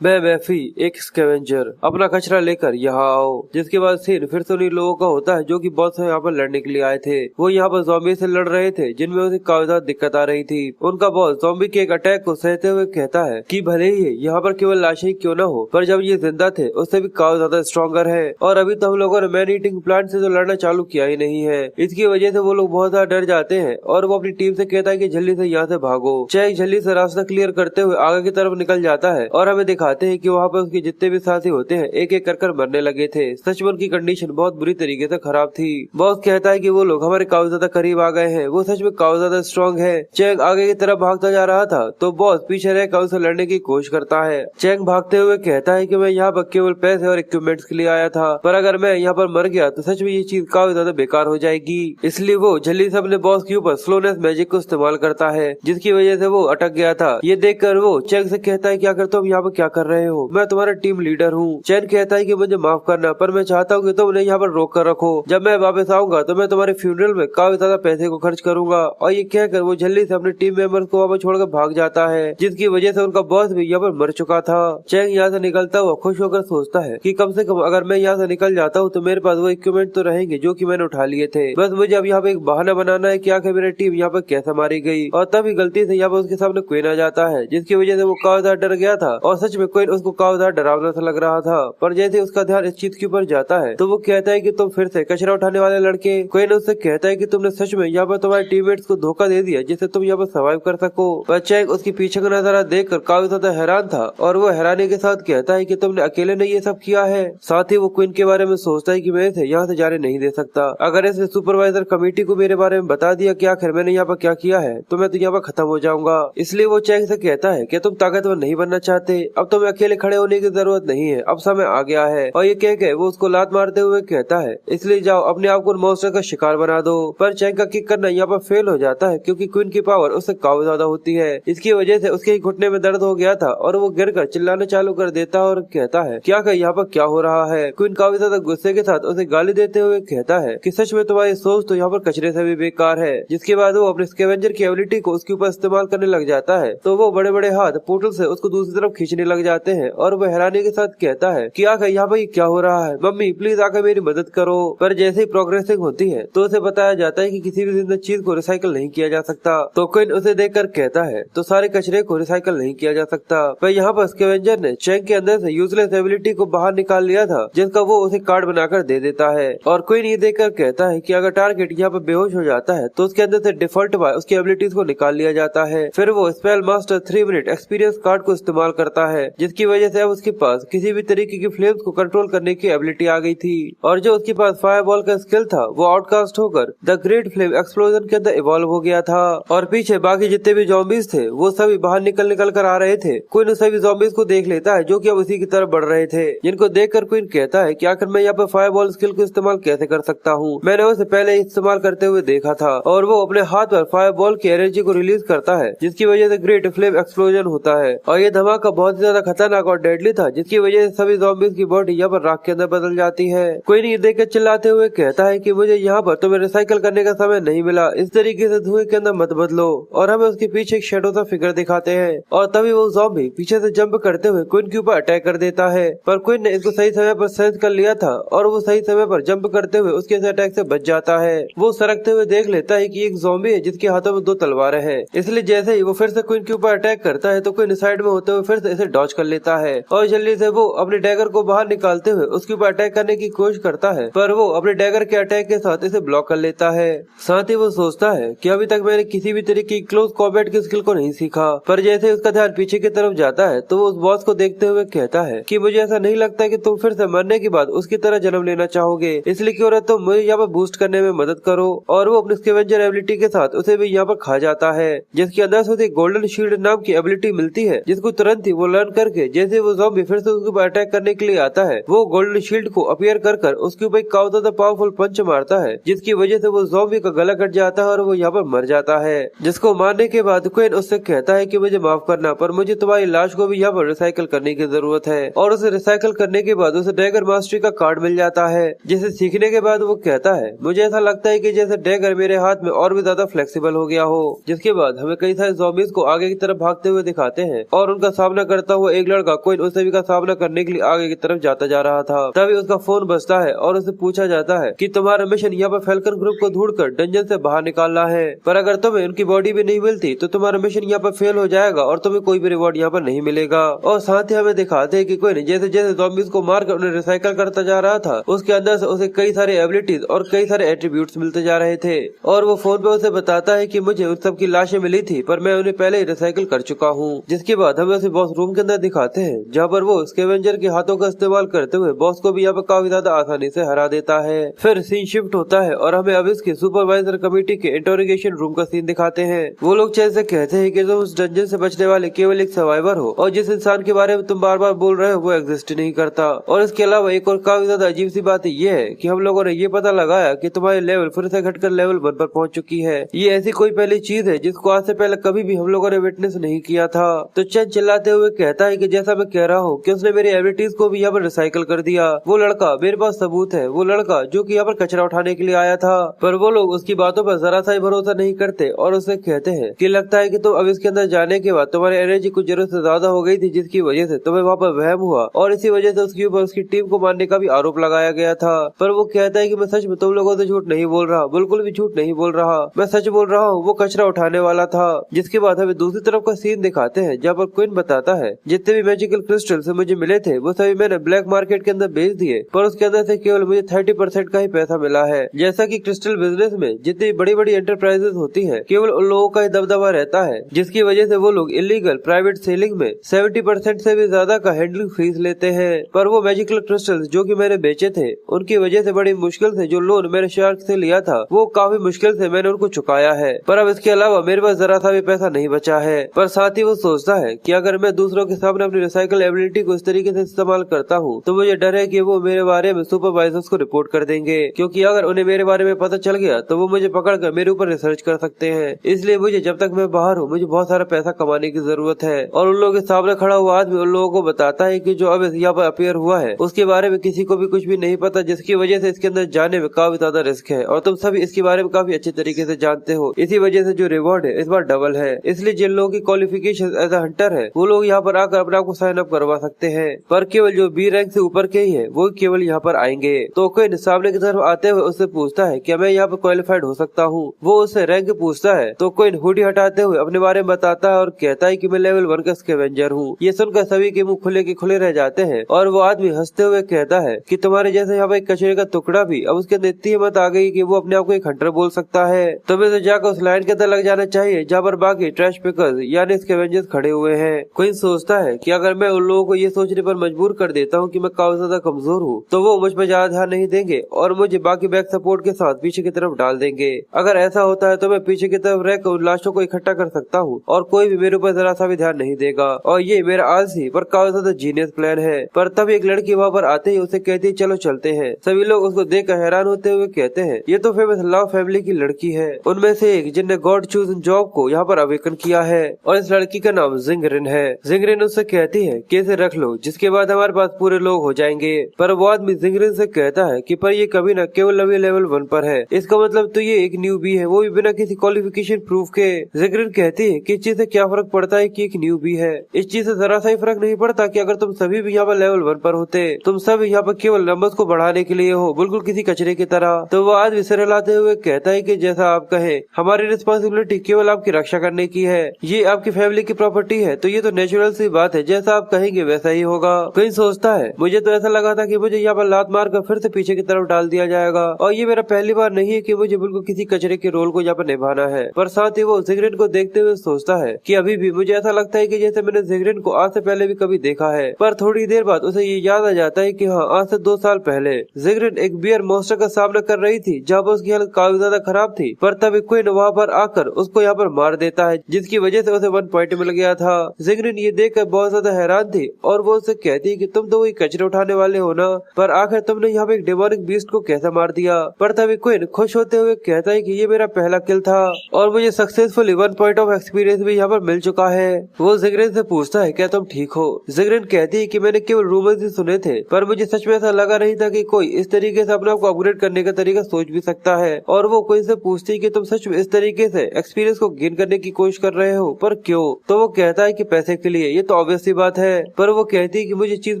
मैं मैफी एक स्कैवेंजर, अपना कचरा लेकर यहाँ आओ। जिसके बाद सीन फिर से उन्हीं लोगों का होता है जो कि बॉस से यहाँ पर लड़ने के लिए आए थे। वो यहाँ पर ज़ॉम्बी से लड़ रहे थे जिनमें उसे काफी ज्यादा दिक्कत आ रही थी। उनका बॉस ज़ॉम्बी के एक अटैक को सहते हुए कहता है कि भले ही यहाँ पर केवल लाशें ही क्यों न हो, पर जब ये जिंदा थे उससे भी काफी ज्यादा स्ट्रॉन्गर है। और अभी तो हम लोगों ने मैन ईटिंग प्लांट से तो लड़ना चालू किया ही नहीं है। इसकी वजह से वो लोग बहुत ज्यादा डर जाते हैं और वो अपनी टीम से कहता है कि जल्दी से यहाँ से भागो। जैक जल्दी से रास्ता क्लियर करते हुए आगे की तरफ निकल जाता है और हमें दिखाते हैं कि वहाँ पर उसके जितने भी साथी होते हैं एक एक कर मरने लगे थे। सच में उनकी कंडीशन बहुत बुरी तरीके से खराब थी। बॉस कहता है कि वो लोग हमारे काफी ज्यादा करीब आ गए हैं, वो सच में काफी ज्यादा स्ट्रॉन्ग है। चैंग आगे की तरफ भागता जा रहा था तो बॉस पीछे रहकर उनसे लड़ने की कोशिश करता है। चैंग भागते हुए कहता है कि मैं यहाँ पर केवल पैसे और इक्विपमेंट्स के लिए आया था, पर अगर मैं यहाँ पर मर गया तो सच में ये चीज काफी ज्यादा बेकार हो जाएगी। इसलिए वो जल्दी से अपने बॉस के ऊपर स्लोनेस मैजिक को इस्तेमाल करता है, जिसकी वजह से वो अटक गया था। ये देखकर वो चैंग से कहता है कि आखिर तुम यहाँ पर क्या कर रहे हो, मैं तुम्हारा टीम लीडर हूँ। चैंग कहता है कि मुझे माफ करना, पर मैं चाहता हूँ कि तुम उन्हें यहाँ पर रोक कर रखो। जब मैं वापस आऊंगा तो मैं तुम्हारे फ्यूनरल में काफी ज्यादा पैसे को खर्च करूंगा। और ये कहकर वो जल्दी से अपने टीम मेंबर्स को वहाँ पर छोड़कर भाग जाता है, जिसकी वजह से उनका बॉस भी यहाँ पर मर चुका था। चैंग यहाँ से निकलता हुआ खुश होकर सोचता है कि कम से कम अगर मैं यहाँ से निकल जाता हूँ तो मेरे पास वो इक्विपमेंट तो रहेंगे जो कि मैंने उठा लिए थे। बस मुझे अब यहाँ पे एक बहाना बनाना है कि आखिर मेरी टीम यहाँ पर कैसे मारी गई। और तभी गलती से यहाँ पर उसके सामने क्वीन आ जाता है, जिसकी वजह से वो काफी ज्यादा डर गया था। और सच में क्वीन उसको काफी ज्यादा डरावना सा लग रहा था। पर जैसे उसका ध्यान इस चीज के ऊपर जाता है तो वो कहता है कि तुम फिर से कचरा उठाने वाले लड़के। क्वीन उससे कहता है कि तुमने सच में यहाँ पर तुम्हारे टीममेट्स को धोखा दे दिया जिससे तुम यहाँ पर सर्वाइव कर सको। पर चैंग उसके पीछे का नजारा देखकर काफी ज्यादा हैरान था और वो हैरानी के साथ कहता है कि तुमने अकेले ने ये सब किया है। साथ ही वो क्वीन के बारे में सोचता है कि मैं इसे यहाँ से जाने नहीं दे सकता। अगर इस सुपरवाइजर कमेटी को मेरे बारे में बता दिया कि आखिर मैंने यहाँ पर क्या किया है तो मैं तो यहाँ पर खत्म हो जाऊंगा। इसलिए वो चैंग से कहता है कि तुम ताकतवर नहीं बनना चाहते, अब तुम्हें अकेले खड़े होने की जरूरत नहीं है, अब समय आ गया है। और ये कह के वो उसको लात मारते हुए कहता है इसलिए जाओ अपने आप को मॉन्स्टर का शिकार बना दो। पर चैंग का किक करना यहाँ पर फेल हो जाता है क्योंकि क्वीन की पावर उससे काफी ज्यादा होती है। इसकी वजह से उसके घुटने में दर्द हो गया था और वो गिरकर चिल्लाना चालू कर देता है और कहता है क्या यहाँ पर क्या हो रहा है। क्वीन काफी ज्यादा गुस्से के साथ उसे गाली देते हुए कहता है कि सच में तुम्हारी सोच तो यहाँ पर कचरे से भी बेकार है। जिसके बाद वो अपने स्कैवेंजर की एबिलिटी को उसके ऊपर इस्तेमाल करने लग जाता है तो वो बड़े बड़े हाथ पोर्टल से उसको दूसरी तरफ खींचने लग जाते हैं और वो हैरानी के साथ कहता है कि आखिर यहाँ पर क्या हो रहा है, मम्मी प्लीज आकर मेरी मदद करो। पर जैसे ही प्रोग्रेसिंग होती है तो उसे बताया जाता है कि किसी भी जिंदा चीज को रिसाइकल नहीं किया जा सकता। तो क्वीन उसे देखकर कहता है तो सारे कचरे को रिसाइकल नहीं किया जा सकता। पर यहाँ पर स्कैवेंजर ने चैंग के अंदर से यूजलेस एबिलिटी को बाहर निकाल लिया था, जिसका वो उसे कार्ड बनाकर दे देता है। और क्वीन ये देखकर कहता है कि अगर टारगेट यहाँ पर बेहोश हो जाता है तो उसके अंदर से डिफॉल्ट बाय उसकी एबिलिटीज को निकाल लिया जाता है। फिर वो spell master 3 minute experience card को इस्तेमाल करता है, जिसकी वजह से अब उसके पास किसी भी तरीके की फ्लेम्स को कंट्रोल करने की एबिलिटी आ गई थी। और जो उसके पास फायरबॉल का स्किल था वो आउटकास्ट होकर द ग्रेट फ्लेम एक्सप्लोजन के अंदर इवॉल्व हो गया था। और पीछे बाकी जितने भी ज़ॉम्बीज थे वो सभी बाहर निकल कर आ रहे थे। क्वीन उन सभी ज़ॉम्बीज को देख लेता है जो कि अब उसी की तरफ बढ़ रहे थे, जिनको देखकर क्वीन कहता है कि आखिर मैं यहाँ पर फायरबॉल स्किल को इस्तेमाल कैसे कर सकता हूँ, मैंने उसे पहले इस्तेमाल करते हुए देखा था। और वो अपने हाथ पर फायरबॉल की एनर्जी को रिलीज करता है, जिसकी वजह से ग्रेट फ्लेम एक्सप्लोजन होता है। और ये धमाका बहुत ज्यादा खतरनाक और डेडली था, जिसकी वजह से सभी ज़ॉम्बीज की बॉडी यहाँ पर राख के अंदर बदल जाती है। क्वीन ये देखकर चिल्लाते हुए कहता है कि मुझे यहाँ पर तुम्हें रिसाइकल करने का समय नहीं मिला, इस तरीके से धुएं के अंदर मत बदलो। और हमें उसके पीछे एक शैडो सा फिगर दिखाते हैं और तभी वो ज़ॉम्बी पीछे से जंप करते हुए क्वीन के ऊपर अटैक कर देता है। पर क्वीन ने इसको सही समय पर सेंस कर लिया था और वो सही समय पर जंप करते हुए उसके अटैक से बच जाता है। वो सरकते हुए देख लेता है कि एक ज़ॉम्बी है जिसके हाथों में 2 तलवारें हैं। इसलिए जैसे ही वो फिर से क्वीन के ऊपर अटैक करता है तो क्वीन साइड में होते हुए फिर से इसे डॉज कर लेता है और जल्दी से वो अपने डैगर को बाहर निकालते हुए उसके ऊपर अटैक करने की कोशिश करता है, पर वो अपने डैगर के अटैक के साथ इसे ब्लॉक कर लेता है। साथ ही वो सोचता है कि अभी तक मैंने किसी भी तरीके की क्लोज कॉम्बैट की स्किल को नहीं सीखा। पर जैसे उसका ध्यान पीछे की तरफ जाता है तो वो उस बॉस को देखते हुए कहता है कि मुझे ऐसा नहीं लगता कि तुम फिर से मरने के बाद उसकी तरह जन्म लेना चाहोगे, इसलिए क्यों ना तुम मुझे यहाँ पर बूस्ट करने में मदद करो। और वो अपने स्कैवेंजर एबिलिटी के साथ उसे भी यहाँ पर खा जाता है, जिसके अंदर से उसे गोल्डन शील्ड नाम की एबिलिटी मिलती है, जिसको तुरंत ही वो लर्न करके जैसे वो ज़ॉम्बी फिर से उसके ऊपर अटैक करने के लिए आता है वो गोल्डन शील्ड को अपीयर कर उसके ऊपर काफी ज्यादा पावरफुल पंच मारता है, जिसकी वजह से वो ज़ॉम्बी का गला कट जाता है और वो यहाँ पर मर जाता है। जिसको मारने के बाद क्वीन उससे कहता है कि मुझे माफ करना, पर मुझे तुम्हारी लाश को भी यहाँ पर रिसाइकल करने की जरूरत है। और उसे रिसाइकल करने के बाद उसे डैगर मास्टरी का कार्ड मिल जाता है, जिसे सीखने के बाद वो कहता है मुझे ऐसा लगता है कि जैसे डैगर मेरे हाथ में और भी ज्यादा फ्लेक्सिबल हो गया हो। जिसके बाद हमें कई सारे ज़ॉम्बीज को आगे की तरफ भागते हुए दिखाते हैं और उनका सामना करता हुआ एक लड़का क्वीन उस सभी का सामना करने के लिए आगे की तरफ जाता जा रहा था। तभी उसका फोन बजता है और उसे पूछा जाता है कि तुम्हारा मिशन यहाँ पर फैल्कन ग्रुप को ढूंढकर डंजन से बाहर निकालना है, पर अगर तुम्हें उनकी बॉडी भी नहीं मिलती तो तुम्हारा मिशन यहाँ पर फेल हो जाएगा और तुम्हें कोई भी रिवॉर्ड यहाँ पर नहीं मिलेगा। और साथ ही हमें दिखाते हैं कि क्वीन जैसे जैसे ज़ॉम्बीज को मारकर उन्हें रिसाइकल करता जा रहा था उसके अंदर से उसे कई सारे एबिलिटीज और कई सारे एट्रीब्यूट्स मिलते जा रहे थे। और वो फोन पे उसे बताता है कि मुझे उन सब की लाशें मिली थी पर मैं उन्हें पहले ही रिसाइकल कर चुका हूँ। जिसके बाद हमें उसे बॉस रूम के अंदर अंदर दिखाते हैं, जहाँ पर वो स्कैवेंजर के हाथों का इस्तेमाल करते हुए बॉस को भी यहाँ पर काफी ज्यादा आसानी से हरा देता है। फिर सीन शिफ्ट होता है और हमें अब इसके सुपरवाइजर कमेटी के इंटरोगेशन रूम का सीन दिखाते हैं। वो लोग जैसे कहते हैं कि तुम उस डंजन से बचने वाले केवल एक सर्वाइवर हो और जिस इंसान के बारे में तुम बार बार बोल रहे हो वो एग्जिस्ट नहीं करता। और इसके अलावा एक और काफी ज्यादा अजीब सी बात ये है कि हम लोगों ने ये पता लगाया कि तुम्हारी लेवल फिर से घटकर लेवल 1 पर पहुंच चुकी है। ये ऐसी कोई पहली चीज है जिसको आज से पहले कभी भी हम लोगों ने विटनेस नहीं किया था। तो चेन चिल्लाते हुए कहता है कि जैसा मैं कह रहा हूँ कि उसने मेरी एबिलिटीज को भी यहाँ पर रिसाइकल कर दिया। वो लड़का मेरे पास सबूत है, वो लड़का जो कि यहाँ पर कचरा उठाने के लिए आया था। पर वो लोग उसकी बातों पर जरा सा ही भरोसा नहीं करते और उसे कहते हैं कि लगता है कि तुम अब इसके अंदर जाने के बाद तुम्हारी एनर्जी कुछ जरूरत से ज्यादा हो गई थी, जिसकी वजह से तुम्हें वहाँ पर वहम हुआ और इसी वजह से उसके ऊपर उसकी टीम को मारने का भी आरोप लगाया गया था। पर वो कहता है कि मैं सच में तुम लोगों से झूठ नहीं बोल रहा, बिल्कुल भी झूठ नहीं बोल रहा, मैं सच बोल रहा हूँ, वो कचरा उठाने वाला था। जिसके बाद हमें दूसरी तरफ का सीन दिखाते हैं जहाँ पर क्वीन बताता है जितने भी मैजिकल क्रिस्टल से मुझे मिले थे वो सभी मैंने ब्लैक मार्केट के अंदर बेच दिए, पर उसके अंदर से केवल मुझे 30% का ही पैसा मिला है। जैसा कि क्रिस्टल बिजनेस में जितनी बड़ी बड़ी एंटरप्राइजेस होती है केवल उन लोगों का ही दबदबा रहता है, जिसकी वजह से वो लोग इलीगल प्राइवेट सेलिंग में 70% से भी ज्यादा का हैंडलिंग फीस लेते हैं। पर वो मैजिकल क्रिस्टल्स जो कि मैंने बेचे थे उनकी वजह से बड़ी मुश्किल से जो लोन मैंने शार्क से लिया था वो काफी मुश्किल से मैंने उनको चुकाया है। पर अब इसके अलावा मेरे पास जरा सा भी पैसा नहीं बचा है। पर साथ ही वो सोचता है कि अगर मैं दूसरों के सामने अपनी रिसाइकल एबिलिटी को इस तरीके से इस्तेमाल करता हूँ तो मुझे डर है कि वो मेरे बारे में सुपरवाइजर्स को रिपोर्ट कर देंगे, क्योंकि अगर उन्हें मेरे बारे में पता चल गया तो वो मुझे पकड़कर मेरे ऊपर रिसर्च कर सकते हैं। इसलिए मुझे जब तक मैं बाहर हूँ मुझे बहुत सारा पैसा कमाने की जरूरत है। और उन लोगों के सामने खड़ा हुआ आदमी उन लोगों को बताता है कि जो अब यहाँ पर अपेयर हुआ है उसके बारे में किसी को भी कुछ भी नहीं पता, जिसकी वजह से इसके अंदर जाने में काफी ज्यादा रिस्क है और तुम सभी इसके बारे में काफी अच्छे तरीके से जानते हो। इसी वजह से जो रिवॉर्ड है इस बार डबल है, इसलिए जिन लोगों की क्वालिफिकेशन एज अ हंटर है वो लोग यहाँ पर आकर अपने आप को साइन अप करवा सकते हैं। पर केवल जो बी रैंक से ऊपर के ही है वो केवल यहाँ पर आएंगे। तो कोई सामने की तरफ आते हुए उससे पूछता है क्या मैं यहाँ पर क्वालिफाइड हो सकता हूँ। वो उससे रैंक पूछता है तो कोई हुडी हटाते हुए अपने बारे में बताता है और कहता है कि मैं लेवल 1 का स्कैवेंजर हूँ। ये सुनकर सभी के मुंह खुले के खुले रह जाते हैं और वो आदमी हंसते हुए कहता है कि तुम्हारे जैसे यहाँ पर एक कचरे का टुकड़ा भी अब उसके अंदर इतनी हिम्मत आ गई कि वो अपने आप को एक हंटर बोल सकता है। तुम्हें तो जाकर उस लाइन के अंदर लग जाना चाहिए जहाँ पर बाकी ट्रैश पिकर्स यानी स्कैवेंजर्स खड़े हुए हैं। कोई सोचता है कि अगर मैं उन लोगों को ये सोचने पर मजबूर कर देता हूँ कि मैं काफी ज्यादा कमजोर हूँ तो वो मुझ पर ज्यादा ध्यान नहीं देंगे और मुझे बाकी बैक सपोर्ट के साथ पीछे की तरफ डाल देंगे। अगर ऐसा होता है तो मैं पीछे की तरफ रहकर उन लाशों को इकट्ठा कर सकता हूँ और कोई भी मेरे ऊपर जरा सा भी ध्यान नहीं देगा। और ये मेरा आलसी पर काफी ज्यादा जीनियस प्लान है। पर तब एक लड़की वहाँ पर आते ही उसे कहती है चलो चलते हैं। सभी लोग उसको देखकर हैरान होते हुए कहते हैं ये तो फेमस लव फैमिली की लड़की है, उनमें से एक जिनने गॉड चूजन जॉब को यहाँ पर अवेकन किया है। और इस लड़की का नाम जिंगरिन है। जिंगरिन उससे कहती है कि इसे रख लो जिसके बाद हमारे पास पूरे लोग हो जाएंगे। पर वो आदमी जिंगरिन से कहता है कि पर ये कभी न केवल अभी लेवल 1 पर है, इसका मतलब तो ये एक न्यूबी है, वो भी बिना किसी क्वालिफिकेशन प्रूफ के। जिंगरिन कहती है कि इस चीज से क्या फर्क पड़ता है कि एक न्यूबी है, इस चीज से जरा सा ही फर्क नहीं पड़ता कि अगर तुम सभी भी यहाँ पर लेवल 1 पर होते, तुम सब यहाँ पर केवल नंबर्स को बढ़ाने के लिए हो, बिल्कुल किसी कचरे की तरह। तो वो आदमी सिर हिलाते हुए कहता है कि जैसा आप कहे, हमारी रिस्पॉन्सिबिलिटी केवल आपकी रक्षा करने की है, ये आपकी फैमिली की प्रॉपर्टी है, तो ये तो नेचुरल सी बात है, जैसा आप कहेंगे वैसा ही होगा। कोई सोचता है मुझे तो ऐसा लगा था कि मुझे यहाँ पर लात मार कर फिर से पीछे की तरफ डाल दिया जाएगा और ये मेरा पहली बार नहीं है कि मुझे बिल्कुल किसी कचरे के रोल को यहाँ पर निभाना है। पर साथ ही वो जिगरिन को देखते हुए सोचता है कि अभी भी मुझे ऐसा लगता है कि जैसे मैंने जिगरिन को आज से पहले भी कभी देखा है। पर थोड़ी देर बाद उसे ये याद आ जाता है कि हाँ, आज से 2 साल पहले जिगरिन एक बियर मॉन्स्टर का सामना कर रही थी जहाँ पर उसकी हालत काफी ज्यादा खराब थी। पर तभी क्वीन वहाँ पर आकर उसको यहाँ पर मार देता है, जिसकी वजह से उसे 1 पॉइंट मिल गया था। जिगरिन ये देखकर बहुत ज्यादा हैरान थी और वो उसे कहती है कि तुम तो वही कचरे उठाने वाले हो ना, पर आखिर तुमने यहाँ पे एक डेमोनिक बीस्ट को कैसे मार दिया। पर तभी क्वीन खुश होते हुए कहता है कि ये मेरा पहला किल था और मुझे सक्सेसफुली 1 पॉइंट ऑफ एक्सपीरियंस भी यहाँ पर मिल चुका है। वो जिगरिन से पूछता है क्या तुम ठीक हो। जिगरिन कहती है कि मैंने केवल रूमर्स ही सुने थे, पर मुझे सच में ऐसा लगा नहीं था कि कोई इस तरीके से अपने आप को अपग्रेड करने का तरीका सोच भी सकता है। और वो कोई से पूछती है कि तुम सच में इस तरीके से एक्सपीरियंस को गेन करने की कोशिश कर रहे हो, पर क्यों। तो वो कहता है कि पैसे के लिए, ये तो ऑब्वियस सी बात है। पर वो कहती है कि मुझे चीज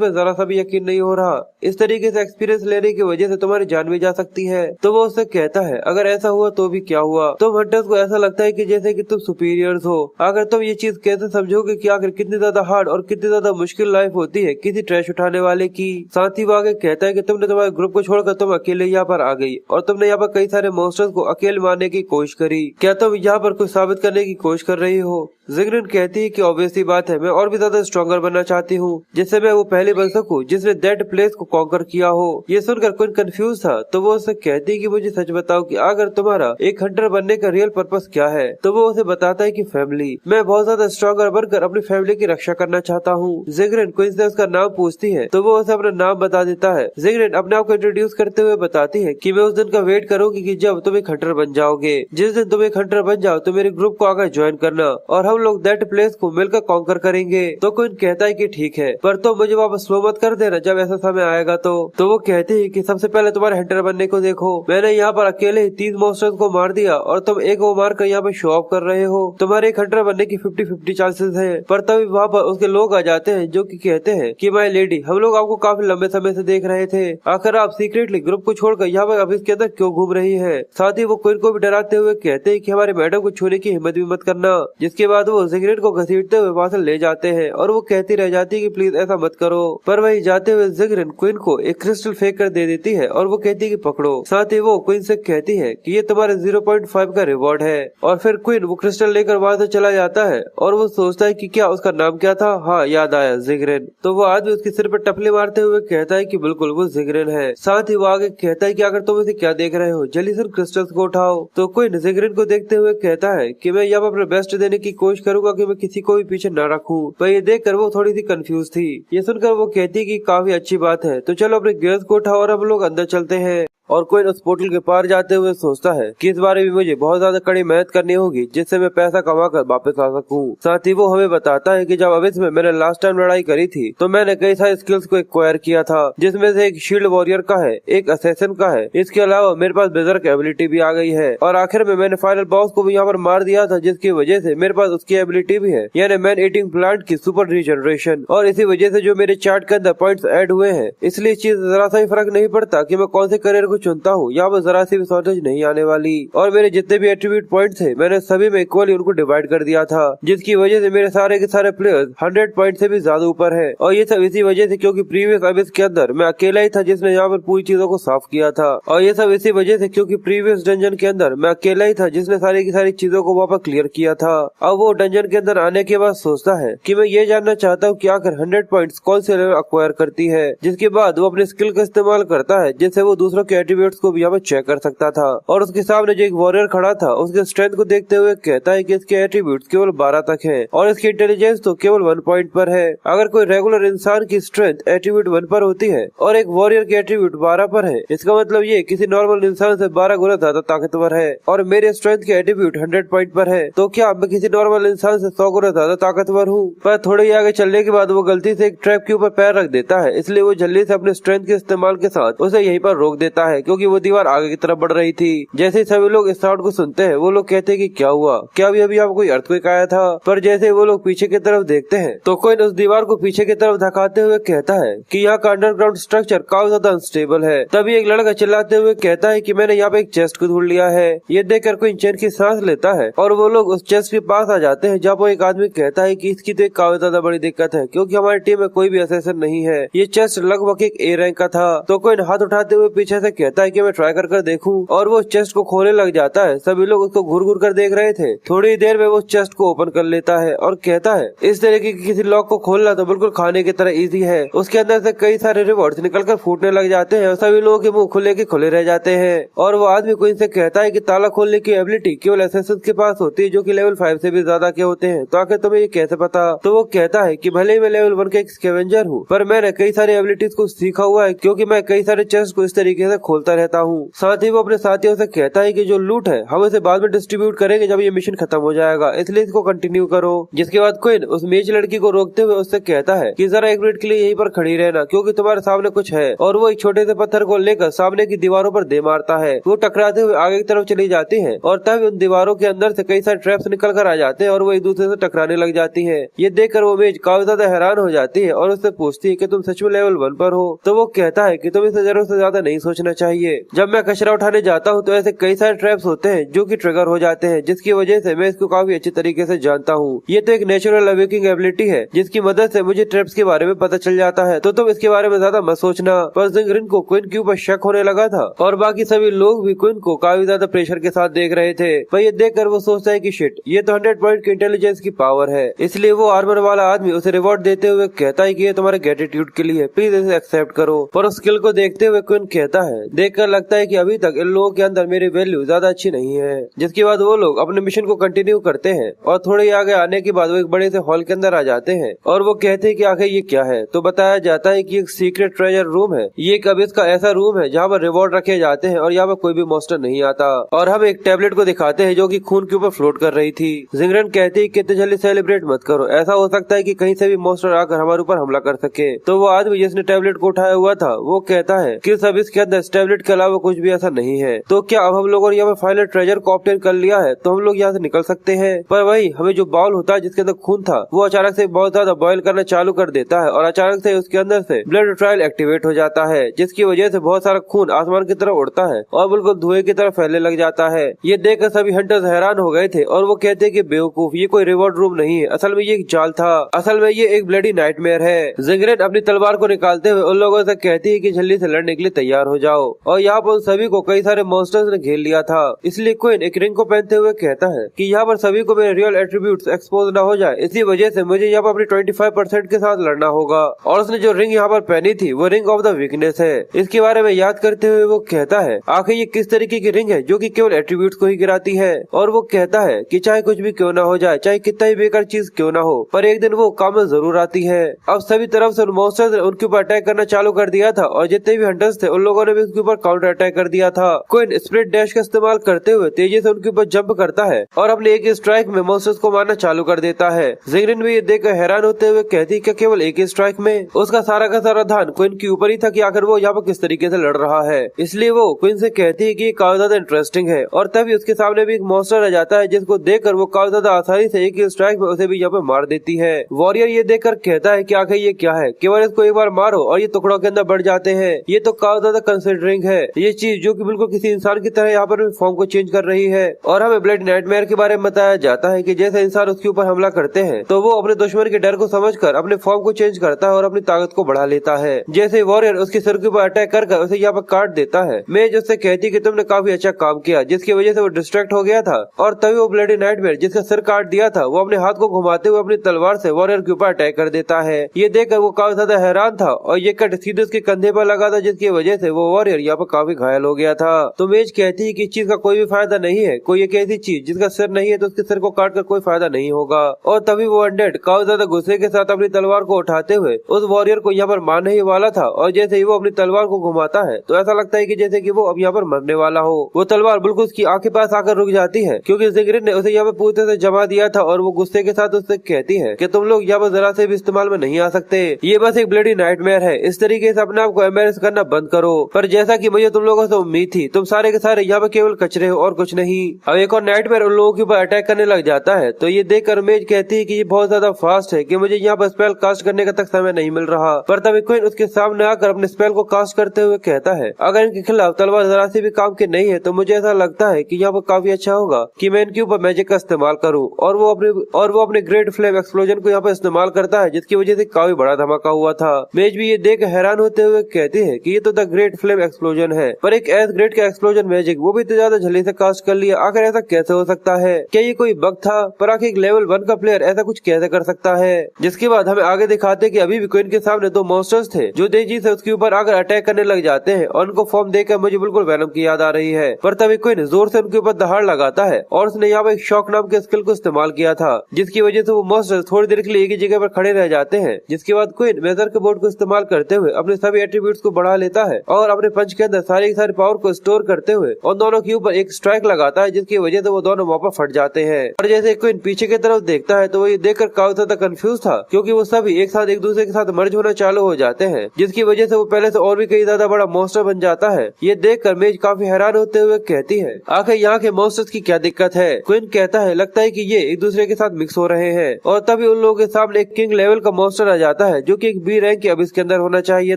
पर जरा सा भी यकीन नहीं हो रहा, इस तरीके से एक्सपीरियंस लेने की वजह से तुम्हारी जान भी जा सकती है। तो वो उससे कहता है अगर ऐसा हुआ तो भी क्या हुआ, तुम हंटर्स को ऐसा लगता है कि जैसे कि तुम सुपीरियर्स हो। अगर तुम ये चीज कैसे समझोगे कि आखिर कितनी ज्यादा हार्ड और कितनी ज्यादा मुश्किल लाइफ होती है किसी ट्रैश उठाने वाले की। साथ ही वो आगे कहता है कि तुमने तुम्हारे ग्रुप को छोड़कर तुम अकेले यहाँ पर आ गई और तुमने यहाँ पर कई सारे मॉन्स्टर्स को अकेले मारने की कोशिश करी, क्या तुम यहाँ पर कुछ साबित करने की कोशिश कर रही हो। जिगरिन कहती है कि ऑब्वियसली बात है, मैं और भी ज्यादा स्ट्रॉन्गर बनना चाहती हूँ, जिससे मैं वो पहले बन सकूँ जिसने दैट प्लेस को कॉन्कर किया हो। ये सुनकर क्वीन कंफ्यूज था, तो वो उससे कहती कि मुझे सच बताओ कि अगर तुम्हारा एक हंटर बनने का रियल पर्पस क्या है। तो वो उसे बताता है कि फैमिली, मैं बहुत ज्यादा स्ट्रॉन्गर बनकर अपनी फैमिली की रक्षा करना चाहता हूँ। जिगरेन क्वीन से उसका नाम पूछती है, तो वो उसे अपना नाम बता देता है। जिगरेन अपने आप को इंट्रोड्यूस करते हुए बताती है कि मैं उस दिन का वेट करूंगी कि जब तुम एक हंटर बन जाओगे। जिस दिन तुम एक हंटर बन जाओ तो मेरे ग्रुप को आकर ज्वाइन करना और हम लोग दैट प्लेस को मिलकर कॉन्कर करेंगे। तो क्वीन कहता है कि ठीक है, पर तो मुझे वापस स्लो मत कर देना जब ऐसा समय आएगा। तो वो कहती है कि सबसे पहले तुम्हारे हंटर बनने को देखो, मैंने यहाँ पर अकेले ही 3 मॉन्स्टर्स को मार दिया और तुम एक वो मार कर यहाँ पर शो ऑफ कर रहे हो। तुम्हारे एक हंटर बनने की 50-50 चांसेस है। पर तभी वहाँ पर उसके लोग आ जाते हैं जो कि कहते हैं कि माय लेडी, हम लोग आपको काफी लंबे समय से देख रहे थे, आखिर आप सीक्रेटली ग्रुप को छोड़कर यहाँ पर अभी इसके अंदर क्यों घूम रही है। साथ ही वो क्वीन को भी डराते हुए कहते हैं कि हमारे मैडम को छूने की हिम्मत भी मत करना। जिसके बाद वो जिगरेन को घसीटते हुए वहाँ से ले जाते हैं और वो कहती रह जाती है कि प्लीज ऐसा मत करो। पर वही जाते हुए जिगरेन क्वीन को एक क्रिस्टल फेंक कर दे देती है और वो कहती है कि पकड़ो। साथ ही वो क्वीन से कहती है कि ये तुम्हारे 0.5 का रिवॉर्ड है। और फिर क्वीन वो क्रिस्टल लेकर वहाँ से चला जाता है और वो सोचता है कि क्या उसका नाम क्या था। हाँ, याद आया, जिगरेन। तो वो आदमी उसके सिर पर टपले मारते हुए कहता है कि बिल्कुल वो जिगरेन है। साथ ही वो आगे कहता है कि अगर तुम इसे क्या देख रहे हो, जल्दी से क्रिस्टल्स को उठाओ। तो क्वीन जिगरेन को देखते हुए कहता है कि मैं यहाँ अपना बेस्ट देने की कोशिश करूंगा कि मैं किसी को भी पीछे न रखूं। पर ये देखकर वो थोड़ी सी कंफ्यूज थी। ये सुनकर वो कहती कि काफी अच्छी बात है, तो चलो अपने गियर्स को उठाओ और हम लोग अंदर चलते हैं। और क्वीन उस पोर्टल के पार जाते हुए सोचता है कि इस बारे में मुझे बहुत ज्यादा कड़ी मेहनत करनी होगी जिससे मैं पैसा कमा कर वापस आ सकूं। साथ ही वो हमें बताता है कि जब अविस में मैंने लास्ट टाइम लड़ाई करी थी तो मैंने कई सारे स्किल्स को एक्वायर किया था, जिसमें से एक शील्ड वॉरियर का है, एक असैसिन का है। इसके अलावा मेरे पास बेजर एबिलिटी भी आ गई है और आखिर में मैंने फाइनल बॉस को भी यहाँ पर मार दिया था, जिसकी वजह से मेरे पास उसकी एबिलिटी भी है, यानी मैन ईटिंग प्लांट की सुपर रीजनरेशन। और इसी वजह से जो मेरे चार्ट के अंदर पॉइंट्स ऐड हुए हैं, इसलिए इस चीज जरा सा ही फर्क नहीं पड़ता कि मैं कौन से करियर को चुनता हूँ, यहाँ जरा सी भी शॉर्टेज नहीं आने वाली। और मेरे जितने भी एट्रीब्यूट पॉइंट थे मैंने सभी में इक्वली उनको डिवाइड कर दिया था, जिसकी वजह से मेरे सारे के सारे प्लेयर्स 100 पॉइंट से भी ज्यादा ऊपर है। और ये सब इसी वजह से क्योंकि प्रीवियस अबिस के अंदर मैं अकेला ही था जिसने यहाँ पर पूरी चीजों को साफ किया था। और ये सब इसी वजह से क्योंकि प्रीवियस डंजन के अंदर मैं अकेला ही था जिसने सारी की सारी चीजों को वापस क्लियर किया था। अब वो डंजन के अंदर आने के बाद सोचता है कि मैं ये जानना चाहता हूँ कि आखिर 100 पॉइंट्स कौन से लेवल अक्वायर करती है। जिसके बाद वो अपने स्किल का इस्तेमाल करता है, जिससे वो दूसरों के एट्रीब्यूट्स को भी यहाँ पर चेक कर सकता था। और उसके सामने जो एक वॉरियर खड़ा था उसके स्ट्रेंथ को देखते हुए कहता है कि इसके एट्रीब्यूट्स केवल 12 तक है और इसकी इंटेलिजेंस तो केवल 1 पॉइंट पर है। अगर कोई रेगुलर इंसान की स्ट्रेंथ एट्रीब्यूट 1 पर होती है और एक वॉरियर की एट्रीब्यूट 12 पर है, इसका मतलब ये किसी नॉर्मल इंसान से 12 गुना ज्यादा ताकतवर है। और मेरे स्ट्रेंथ के एट्रीब्यूट 100 पॉइंट पर है, तो क्या मैं किसी नॉर्मल इंसान से 100 गुना ज्यादा ताकतवर हूँ। पर थोड़े ही आगे चलने के बाद वो गलती से एक ट्रैप के ऊपर पैर रख देता है, इसलिए वो जल्दी से अपने स्ट्रेंथ के इस्तेमाल के साथ उसे यहीं पर रोक देता है, क्योंकि वो दीवार आगे की तरफ बढ़ रही थी। जैसे ही सभी लोग इस साउंड को सुनते हैं वो लोग कहते हैं कि क्या हुआ, क्या अभी आपको कोई अर्थक्वेक आया था। पर जैसे वो लोग पीछे की तरफ देखते हैं तो कोई उस दीवार को पीछे की तरफ धकाते हुए कहता है कि यहाँ का अंडरग्राउंड स्ट्रक्चर काफी ज्यादा अनस्टेबल है। तभी एक लड़का चिल्लाते हुए कहता है कि मैंने यहाँ पे एक चेस्ट को ढूंढ लिया है। ये देखकर कोई चैन की सांस लेता है और वो लोग उस चेस्ट के पास आ जाते हैं, जब वो एक आदमी कहता है कि इसकी तो एक काफी ज्यादा बड़ी दिक्कत है क्योंकि हमारी टीम में कोई भी असैसिन नहीं है। ये चेस्ट लगभग एक ए रैंक का था। तो कोई हाथ उठाते हुए पीछे से कहता है कि मैं ट्राई कर देखूं, और वो चेस्ट को खोलने लग जाता है। सभी लोग उसको घूर घूर कर देख रहे थे। थोड़ी देर में वो चेस्ट को ओपन कर लेता है और कहता है इस तरीके की किसी लॉक को खोलना तो बिल्कुल खाने की तरह इजी है। उसके अंदर से कई सारे रिवॉर्ड्स निकलकर फूटने लग जाते हैं और सभी लोगों के मुंह खुले के खुले रह जाते हैं। और वो आदमी को इनसे कहता है कि ताला खोलने की एबिलिटी केवल असैसिन के पास होती है जो कि लेवल 5 से भी ज्यादा के होते हैं, तो आखिर तुम्हें ये कैसे पता। तो वो कहता है कि भले ही मैं लेवल 1 का एक स्कैवेंजर हूँ, पर मैंने कई सारी एबिलिटीज को सीखा हुआ है क्योंकि मैं कई सारे चेस्ट को इस तरीके से खोलता रहता हूँ। साथ ही वो अपने साथियों से कहता है कि जो लूट है हम इसे बाद में डिस्ट्रीब्यूट करेंगे जब ये मिशन खत्म हो जाएगा, इसलिए इसको कंटिन्यू करो। जिसके बाद क्वीन उस मेज लड़की को रोकते हुए उससे कहता है कि जरा 1 मिनट के लिए यहीं पर खड़ी रहना क्योंकि तुम्हारे सामने कुछ है। और वो एक छोटे से पत्थर को लेकर सामने की दीवारों पर दे मारता है। वो टकराते हुए आगे की तरफ चली जाती है और तब उन दीवारों के अंदर से कई सारे ट्रैप्स निकल कर आ जाते हैं और वो एक दूसरे से टकराने लग जाती है। ये देखकर वो मेज काफी ज्यादा हैरान हो जाती है और उससे पूछती है कि तुम सच में लेवल 1 पर हो। तो वो कहता है कि तुम इसे जरूर से ज्यादा नहीं सोचना चाहिए। जब मैं कचरा उठाने जाता हूँ तो ऐसे कई सारे ट्रैप्स होते हैं जो कि ट्रिगर हो जाते हैं, जिसकी वजह से मैं इसको काफी अच्छी तरीके से जानता हूँ। ये तो एक नेचुरल अवेकिंग एबिलिटी है जिसकी मदद से मुझे ट्रैप्स के बारे में पता चल जाता है, तो तुम इसके बारे में ज्यादा मत सोचना। पर जिंगरिन को क्वीन के ऊपर शक होने लगा था और बाकी सभी लोग भी क्वीन को काफी ज्यादा प्रेशर के साथ देख रहे थे। पर ये देखकर वो सोचता है कि शिट, ये तो 100 पॉइंट की इंटेलिजेंस की पावर है। इसलिए वो आर्मर वाला आदमी उसे रिवॉर्ड देते हुए कहता है कि ये तुम्हारे ग्रेटिट्यूड के लिए, प्लीज इसे एक्सेप्ट करो। पर उस स्किल को देखते हुए क्वीन कहता है, देखकर लगता है कि अभी तक इन लोगों के अंदर मेरी वैल्यू ज्यादा अच्छी नहीं है। जिसके बाद वो लोग अपने मिशन को कंटिन्यू करते हैं और थोड़े आगे आने के बाद वो एक बड़े से हॉल के अंदर आ जाते हैं और वो कहते हैं कि आखिर ये क्या है। तो बताया जाता है कि एक सीक्रेट ट्रेजर रूम है। ये एक अबिस का ऐसा रूम है जहाँ पर रिवॉर्ड रखे जाते हैं और यहाँ पर कोई भी मॉन्स्टर नहीं आता। और हम एक टैबलेट को दिखाते हैं जो कि खून के ऊपर फ्लोट कर रही थी। जिंगरन कहती है कि इतने जल्दी सेलिब्रेट मत करो, ऐसा हो सकता है कि कहीं से भी मॉन्स्टर आकर हमारे ऊपर हमला कर सके। तो वो आदमी जिसने टैबलेट को उठाया हुआ था वो कहता है कि इस अबिस के अंदर इस टैबलेट के अलावा कुछ भी ऐसा नहीं है। तो क्या अब हम लोगों ने यहाँ पे फाइनल ट्रेजर को ऑब्टेन कर लिया है तो हम लोग यहाँ से निकल सकते हैं। पर वही हमें जो बाउल होता है जिसके अंदर खून था वो अचानक से बहुत ज्यादा बॉयल करना चालू कर देता है और अचानक से उसके अंदर से ब्लड ट्रायल एक्टिवेट हो जाता है, जिसकी वजह से बहुत सारा खून आसमान की तरफ उड़ता है और बिल्कुल धुएं की तरफ फैलने लग जाता है। ये देखकर सभी हंटर्स हैरान हो गए थे और वो कहते हैं कि बेवकूफ, ये कोई रिवॉर्ड रूम नहीं है, असल में ये एक जाल था, असल में ये एक ब्लडी नाइटमेयर है। जिंगरेन अपनी तलवार को निकालते हुए उन लोगों से कहती है कि जल्दी से लड़ने के लिए तैयार हो जाओ। और यहाँ पर सभी को कई सारे मॉन्स्टर्स ने घेर लिया था, इसलिए क्वीन एक रिंग को पहनते हुए कहता है कि यहाँ पर सभी को मेरे रियल एट्रीब्यूट्स एक्सपोज न हो जाए, इसी वजह से मुझे यहाँ पर अपनी 25% के साथ लड़ना होगा। और उसने जो रिंग यहाँ पर पहनी थी वो रिंग ऑफ द वीकनेस है। इसके बारे में याद करते हुए वो कहता है आखिर ये किस तरीके की रिंग है जो कि केवल एट्रीब्यूट्स को ही गिराती है। और वो कहता है कि चाहे कुछ भी क्यों ना हो जाए, चाहे कितना ही बेकार चीज क्यों ना हो, पर एक दिन वो काम में जरूर आती है। अब सभी तरफ से मॉन्स्टर्स ने उनके ऊपर अटैक करना चालू कर दिया था और जितने भी हंटर्स थे उन लोगों ने भी उसके ऊपर काउंटर अटैक कर दिया था। क्वीन स्प्लिट डैश का इस्तेमाल करते हुए तेजी से उनके ऊपर जंप करता है और अपने एक स्ट्राइक में मॉन्स्टर्स को मारना चालू कर देता है। जिंगरिन भी ये देखकर हैरान होते हुए कहती है केवल एक ही स्ट्राइक में। उसका सारा का सारा ध्यान क्वीन के ऊपर ही था कि आखिर वो यहाँ पर किस तरीके से लड़ रहा है, इसलिए वो क्वीन से कहती है कि ये काफी ज्यादा इंटरेस्टिंग है। और तभी उसके सामने भी एक मॉन्स्टर आ जाता है जिसको देखकर वो काफी ज्यादा आसानी से एक ही स्ट्राइक में उसे भी यहाँ पे मार देती है। वॉरियर ये देखकर कहता है कि आखिर ये क्या है, केवल इसको एक बार मारो और ये टुकड़ों के अंदर बढ़ जाते हैं। ये तो काफी ज्यादा कंसिडरिंग है ये चीज, जो कि बिल्कुल किसी इंसान की तरह यहाँ पर फॉर्म को चेंज कर रही है। और हमें ब्लड नाइटमेयर के बारे में बताया जाता है कि जैसे इंसान उसके ऊपर हमला करते हैं तो वो अपने दुश्मन के डर को समझकर अपने फॉर्म को चेंज करता है और अपनी ताकत को बढ़ा लेता है। जैसे वॉरियर उसके सिर के ऊपर अटैक कर उसे यहाँ पर काट देता है। मेज उससे कहती कि तुमने काफी अच्छा काम किया, जिसकी वजह से वो डिस्ट्रैक्ट हो गया था। और तभी वो ब्लडी नाइटमेयर जिसका सिर काट दिया था वो अपने हाथ को घुमाते हुए अपनी तलवार से वॉरियर के ऊपर अटैक कर देता है। ये देखकर वो काफी ज्यादा हैरान था और ये कट सीधे उसके कंधे पर लगा था, जिसकी वजह से वो वॉरियर यहाँ पर काफी घायल हो गया था। तो मेज कहती है कि इस चीज का कोई भी फायदा नहीं है, कोई एक ऐसी चीज जिसका सिर नहीं है तो उसके सिर को काट कर कोई फायदा नहीं होगा। और तभी वो अनडेड काफी ज्यादा गुस्से के साथ अपनी तलवार को उठाते हुए उस वॉरियर को यहाँ पर मारने ही वाला था। और जैसे ही वो अपनी तलवार को घुमाता है तो ऐसा लगता है कि जैसे कि वो अब यहाँ पर मरने वाला हो। वो तलवार बिल्कुल उसकी आंख के पास आकर रुक जाती है क्योंकि जिंगरिन ने उसे यहाँ पर पूरे से जमा दिया था। और वो गुस्से के साथ उससे कहती है कि तुम लोग यहाँ पर जरा से भी इस्तेमाल में नहीं आ सकते, ये बस एक ब्लडी नाइटमेयर है, इस तरीके से अपने आप को एम्बैरेस करना बंद करो। पर जैसा कि मुझे तुम लोगों से उम्मीद थी, तुम सारे के सारे यहाँ पर केवल कचरे हो और कुछ नहीं। अब एक और नाइटमेयर उन लोगों के ऊपर अटैक करने लग जाता है। तो ये देखकर मेज कहती है कि ये बहुत ज्यादा फास्ट है कि मुझे यहाँ पर स्पेल कास्ट करने का तक समय नहीं मिल रहा। पर तभी क्वीन उसके सामने आकर अपने स्पेल को कास्ट करते हुए कहता है अगर इनके खिलाफ तलवार जरा से भी काम की नहीं है तो मुझे ऐसा लगता है कि यहाँ पर काफी अच्छा होगा कि मैं इनके ऊपर मैजिक का इस्तेमाल करूँ। और वो अपने ग्रेट फ्लेम एक्सप्लोजन को यहाँ पर इस्तेमाल करता है, जिसकी वजह से काफी बड़ा धमाका हुआ था। मेज भी ये देख हैरान होते हुए कहती है कि ये तो द ग्रेट फ्लेम एक्सप्लोजन है, पर एक एस ग्रेड का एक्सप्लोजन मैजिक वो भी इतने ज्यादा जल्दी से कास्ट कर लिया, आखिर ऐसा कैसे हो सकता है? क्या ये कोई बग था? पर आखिर एक लेवल 1 का प्लेयर ऐसा कुछ कैसे कर सकता है? जिसके बाद हमें आगे दिखाते कि अभी भी क्वीन के सामने 2 मॉन्स्टर्स थे जो तेजी से उसके ऊपर आकर अटैक करने लग जाते हैं। और उनको फॉर्म देखकर मुझे बिल्कुल वेनम की याद आ रही है। पर तभी क्वीन जोर से उनके ऊपर दहाड़ लगाता है और उसने यहाँ पर एक शॉक नाम के स्किल को इस्तेमाल किया था, जिसकी वजह से वो मॉन्स्टर्स थोड़ी देर के लिए एक ही जगह पर खड़े रह जाते हैं। जिसके बाद क्वीन मेजर के बोर्ड को इस्तेमाल करते हुए अपने सभी एट्रीब्यूट्स को बढ़ा लेता है और अपने पंच के अंदर सारी पावर को स्टोर करते हुए उन दोनों के ऊपर एक स्ट्राइक लगाता है, जिसकी वजह से वो दोनों वहाँ पर फट जाते हैं। और जैसे क्वीन पीछे की तरफ देखता है तो वो ये देखकर काफी ज्यादा कंफ्यूज था क्योंकि वो सभी एक साथ एक दूसरे के साथ मर्ज होना चालू हो जाते हैं, जिसकी वजह से वो पहले से और भी कई ज्यादा बड़ा मॉन्स्टर बन जाता है। ये देखकर मेज काफी हैरान होते हुए कहती है आखिर यहाँ के मॉन्स्टर्स की क्या दिक्कत है? क्वीन कहता है लगता है कि ये एक दूसरे के साथ मिक्स हो रहे हैं। और तभी उन लोगों के सामने एक किंग लेवल का मॉन्स्टर आ जाता है जो कि एक बी रैंक के अबिस के अंदर होना चाहिए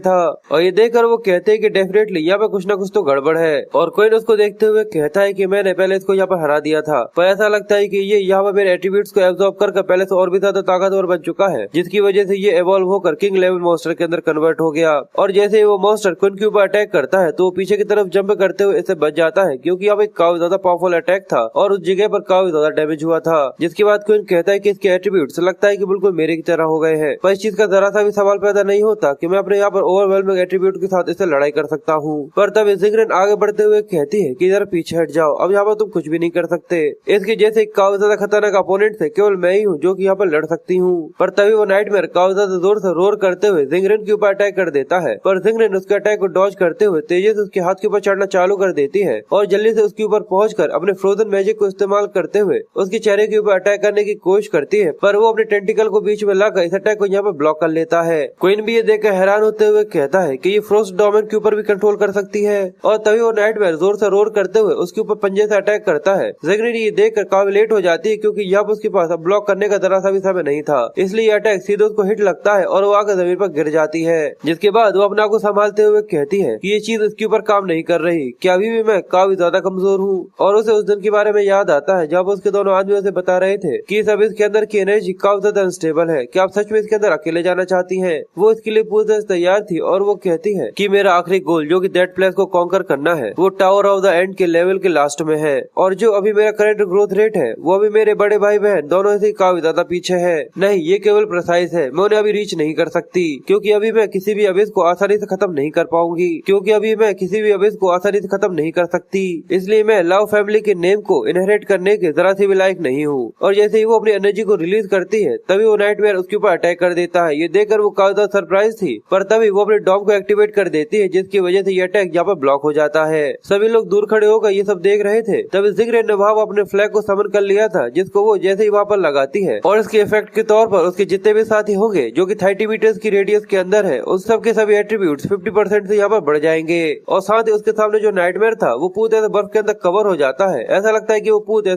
था। और ये देखकर वो कहते हैं कि डेफिनेटली डेफिनेटली यहाँ पे कुछ ना कुछ तो गड़बड़ है। और क्वीन उसको देखते हुए कहता है कि मैंने पहले इसको यहाँ पर हरा दिया था, पर ऐसा लगता है कि ये यहाँ पर मेरे एट्रीब्यूट्स को एब्जॉर्ब कर पहले से और भी ज्यादा ताकतवर बन चुका है, जिसकी वजह से ये इवॉल्व होकर किंग लेवल मॉन्स्टर के अंदर कन्वर्ट हो गया। और जैसे ही वो मॉन्स्टर क्वीन के ऊपर अटैक करता है तो वो पीछे की तरफ जंप करते हुए इससे बच जाता है, क्योंकि यहाँ पे काफी ज्यादा पावरफुल अटैक था और उस जगह पर काफी ज्यादा डैमेज हुआ था। जिसके बाद क्वीन कहता है कि इसके एट्रीब्यूट्स लगता है कि बिल्कुल मेरे की तरह हो गए हैं, पर इस चीज का जरा सा भी सवाल पैदा नहीं होता कि मैं अपने यहाँ पर ओवरवेलमिंग एट्रीब्यूट के साथ इससे लड़ाई कर सकता हूँ। पर तब ज़िंगरेन आगे बढ़ते हुए कहती है कि जरा पीछे हट जाओ, अब यहाँ पर तुम कुछ भी नहीं कर सकते। इसके जैसे काफी ज्यादा खतरनाक अपोनेंट थे केवल मैं ही हूँ जो कि यहाँ पर लड़ सकती हूँ। पर तभी वो नाइटमेयर काफी ज्यादा जोर से रोर करते हुए ज़िंगरेन के ऊपर अटैक कर देता है, पर ज़िंगरेन उसके अटैक को डॉज करते हुए तेजी से उसके हाथ के ऊपर चढ़ना चालू कर देती है और जल्दी से उसके ऊपर पहुंचकर अपने फ्रोजन मैजिक को इस्तेमाल करते हुए उसके चेहरे के ऊपर अटैक करने की कोशिश करती है, पर वो अपने टेंटिकल को बीच में लाकर इस अटैक को यहाँ पर ब्लॉक कर लेता है। क्वीन भी ये देखकर हैरान होते हुए कहता है कि ये फ्रोस्ट डोमेन के ऊपर भी कंट्रोल कर सकती है। और तभी वो नाइटमेयर जोर से रोर करते हुए उसके ऊपर पंजे से अटैक करता है। ज़िंगरेन ये देखकर काफी लेट हो जाती है, क्योंकि यहाँ पर उसके पास अब ब्लॉक करने का जरा सा भी समय नहीं था, इसलिए अटैक सीधे उसको हिट लगता है और वो आकर जमीन पर गिर जाती है। जिसके बाद वो अपने आप को संभालते हुए कहती है कि ये चीज उसके ऊपर काम नहीं कर रही, क्या अभी भी मैं काफी ज्यादा कमजोर हूँ। और उसे उस दिन के बारे में याद आता है जब उसके दोनों आदमी उसे बता रहे थे कि सब इसके अंदर की एनर्जी काफी ज्यादा अनस्टेबल है, क्या आप सच में इसके अंदर अकेले जाना चाहती हैं? वो इसके लिए पूरी तरह तैयार थी और वो कहती है कि मेरा आखिरी गोल जो कि दैट प्लेस को कॉन्कर करना है वो टावर ऑफ द एंड के लेवल के लास्ट में है, और जो अभी मेरा करंट ग्रोथ रेट है वो अभी मेरे बड़े भाई बहन दोनों से काफी ज्यादा पीछे है। नहीं, ये केवल प्रिसाइज है, मैं उन्हें अभी रीच नहीं कर सकती, क्योंकि अभी मैं किसी भी अबिस को आसानी से खत्म नहीं कर पाऊंगी, क्योंकि अभी मैं किसी भी अबिस को आसानी से खत्म नहीं कर सकती, इसलिए मैं लव फैमिली के नेम को इनहेरिट करने के जरा से भी लायक नहीं हूँ। और जैसे ही वो अपनी एनर्जी को रिलीज करती है तभी वो नाइटमेयर उसके ऊपर अटैक कर देता है। ये देखकर वो काफी ज्यादा सरप्राइज थी, पर तभी वो अपने डॉम को एक्टिवेट कर देती है, जिसकी वजह से ये अटैक यहाँ पर ब्लॉक हो जाता है। सभी लोग दूर खड़े होकर ये सब देख रहे थे। तभी ज़िंगरेन ने वहाँ अपने फ्लैग को समन कर लिया था, जिसको वो जैसे ही वहाँ पर लगाती है और इसके इफेक्ट के तौर पर उसके जितने भी साथी होंगे जो कि 30 मीटर्स की रेडियस के अंदर है, उस सब के सभी एट्रीब्यूट्स 50% से यहाँ पर बढ़ जाएंगे। और साथ ही उसके सामने जो नाइटमेयर था वो पूरी तरह से बर्फ के अंदर कवर हो जाता है। ऐसा लगता है कि वो पूरी